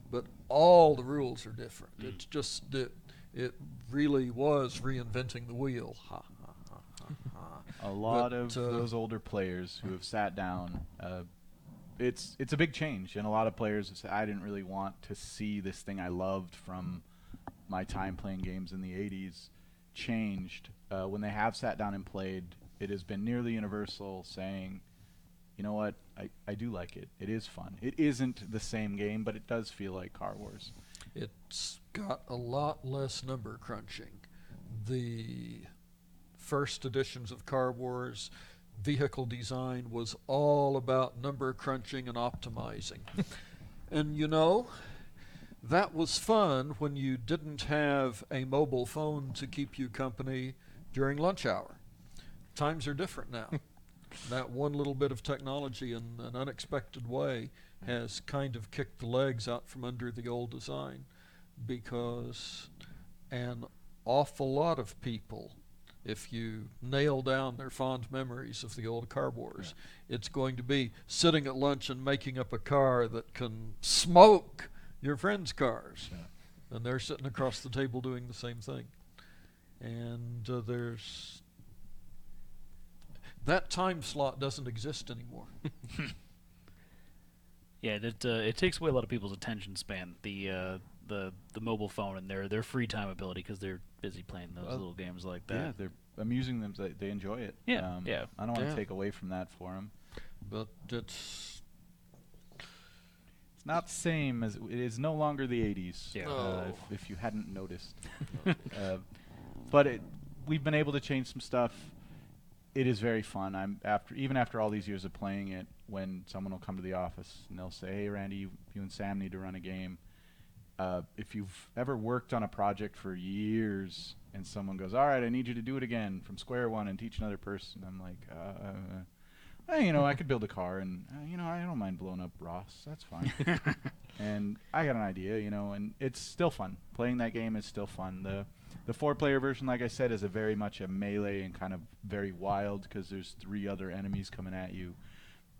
but all the rules are different. It's just it really was reinventing the wheel. Ha ha ha ha ha. A lot of those older players who have sat down. It's a big change, and a lot of players have said, I didn't really want to see this thing I loved from my time playing games in the 80s changed. When they have sat down and played, it has been nearly universal saying, you know what, I do like it. It is fun. It isn't the same game, but it does feel like Car Wars. It's got a lot less number crunching. The first editions of Car Wars vehicle design was all about number crunching and optimizing. And you know, that was fun when you didn't have a mobile phone to keep you company during lunch hour. Times are different now. That one little bit of technology in an unexpected way has kind of kicked the legs out from under the old design, because an awful lot of people, if you nail down their fond memories of the old Car Wars, it's going to be sitting at lunch and making up a car that can smoke your friends' cars. And they're sitting across the table doing the same thing. And there's... that time slot doesn't exist anymore. Yeah, it takes away a lot of people's attention span. The mobile phone and their free time ability, because they're busy playing those little games like that. Yeah, they're amusing them. They enjoy it. Yeah, yeah. I don't want to take away from that for them. but it's not the same as it is. No longer the 80s. Yeah. No. If you hadn't noticed, but we've been able to change some stuff. It is very fun. Even after all these years of playing it, when someone will come to the office and they'll say, "Hey, Randy, you and Sam need to run a game." If you've ever worked on a project for years and someone goes, "All right, I need you to do it again from square one and teach another person," I'm like, I could build a car, and I don't mind blowing up Ross. That's fine. And I got an idea, and it's still fun. Playing that game is still fun. The 4-player version, like I said, is very much a melee and kind of very wild because there's 3 other enemies coming at you.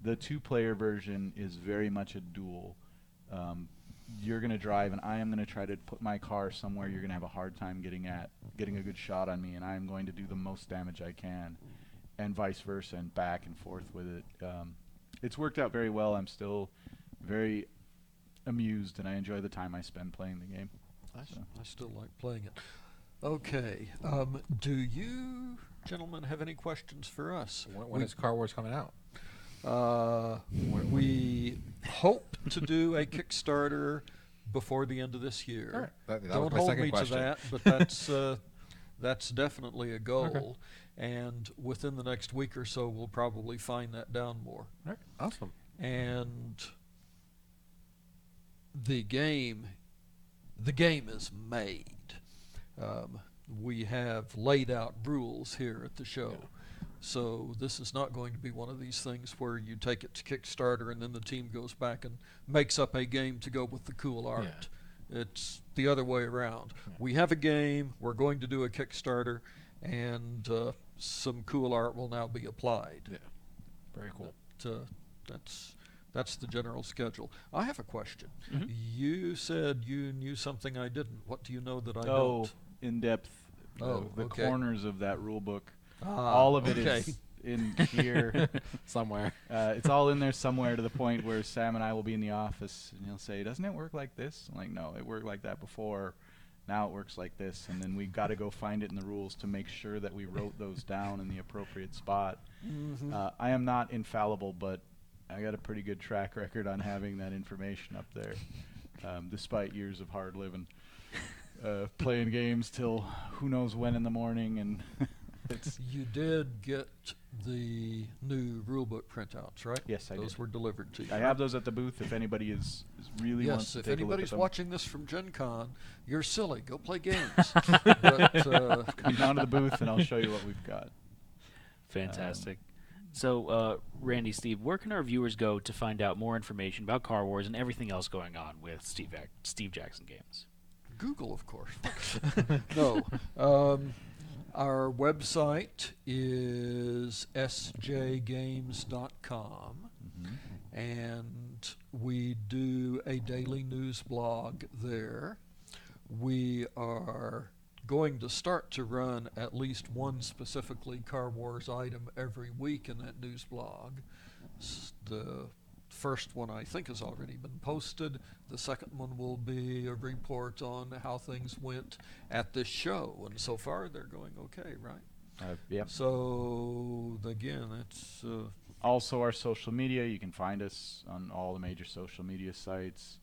The 2-player version is very much a duel. You're going to drive, and I am going to try to put my car somewhere you're going to have a hard time getting a good shot on me, and I'm going to do the most damage I can, and vice versa, and back and forth with it. It's worked out very well. I'm still very amused, and I enjoy the time I spend playing the game. I still like playing it. Okay. Do you gentlemen have any questions for us? When is Car Wars coming out? We hope to do a Kickstarter before the end of this year. All right. That was Don't my hold second me question. to that, but that's definitely a goal. Okay. And within the next week or so, we'll probably find that down more. All right. Awesome. And the game is made. We have laid out rules here at the show. Yeah. So this is not going to be one of these things where you take it to Kickstarter and then the team goes back and makes up a game to go with the cool art. It's the other way around. Yeah. We have a game, we're going to do a Kickstarter, and some cool art will now be applied. Yeah. Very cool. But, that's the general schedule. I have a question. Mhm. You said you knew something I didn't. What do you know that I Oh, don't? in depth. Oh, the okay. corners of that rule book. Ah, All of it okay. is in here. Somewhere. It's all in there somewhere to the point where Sam and I will be in the office and he'll say, "Doesn't it work like this?" I'm like, "No, it worked like that before. Now it works like this." And then we got to go find it in the rules to make sure that we wrote those down in the appropriate spot. Mhm. I am not infallible, but I got a pretty good track record on having that information up there, despite years of hard living, playing games till who knows when in the morning, and it's You did get the new rulebook printouts, right? Yes, I Those did. were delivered to you. I have those at the booth if anybody is really wants Yes, to if take a look at anybody's them. watching this from Gen Con, you're silly. Go play games. But, Come down to the booth and I'll show you what we've got. Fantastic. So, Randy, Steve, where can our viewers go to find out more information about Car Wars and everything else going on with Steve Jackson Games? Google, of course. No. Our website is sjgames.com, and we do a daily news blog there. We are going to start to run at least one specifically Car Wars item every week in that news blog. The first one I think has already been posted. The second one will be a report on how things went at this show, and so far they're going okay, right? Yep. So again, it's Also, our social media. You can find us on all the major social media sites.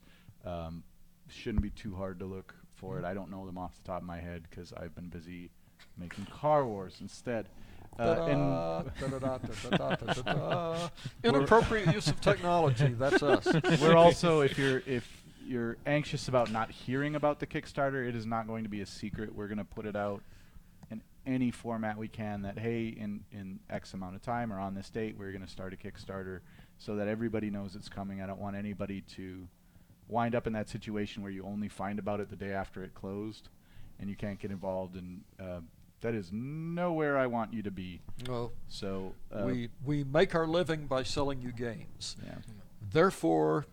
Shouldn't be too hard to look for it. I don't know them off the top of my head because I've been busy making Car Wars instead. inappropriate use of technology. That's us. We're also, if you're anxious about not hearing about the Kickstarter, it is not going to be a secret. We're going to put it out in any format we can that, hey, in X amount of time or on this date, we're going to start a Kickstarter so that everybody knows it's coming. I don't want anybody to wind up in that situation where you only find about it the day after it closed and you can't get involved, and that is nowhere I want you to be. No, So we make our living by selling you games. yeah. Therefore,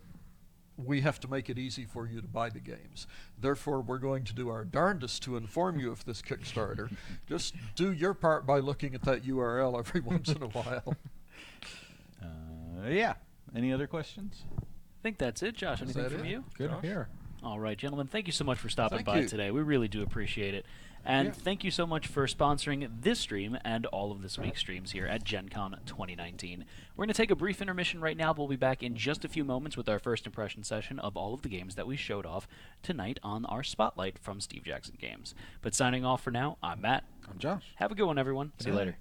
we have to make it easy for you to buy the games. Therefore, we're going to do our darndest to inform you of this Kickstarter. Just do your part by looking at that URL every once in a while. Yeah. Any other questions? I think that's it, Josh. Is Anything that from it? you? Good Josh? here. All right, gentlemen, thank you so much for stopping Thank by you. today. We really do appreciate it. And Yeah. thank you so much for sponsoring this stream and all of this week's streams here at Gen Con 2019. We're going to take a brief intermission right now, but we'll be back in just a few moments with our first impression session of all of the games that we showed off tonight on our Spotlight from Steve Jackson Games. But signing off for now, I'm Matt. I'm Josh. Have a good one, everyone. See you night. later.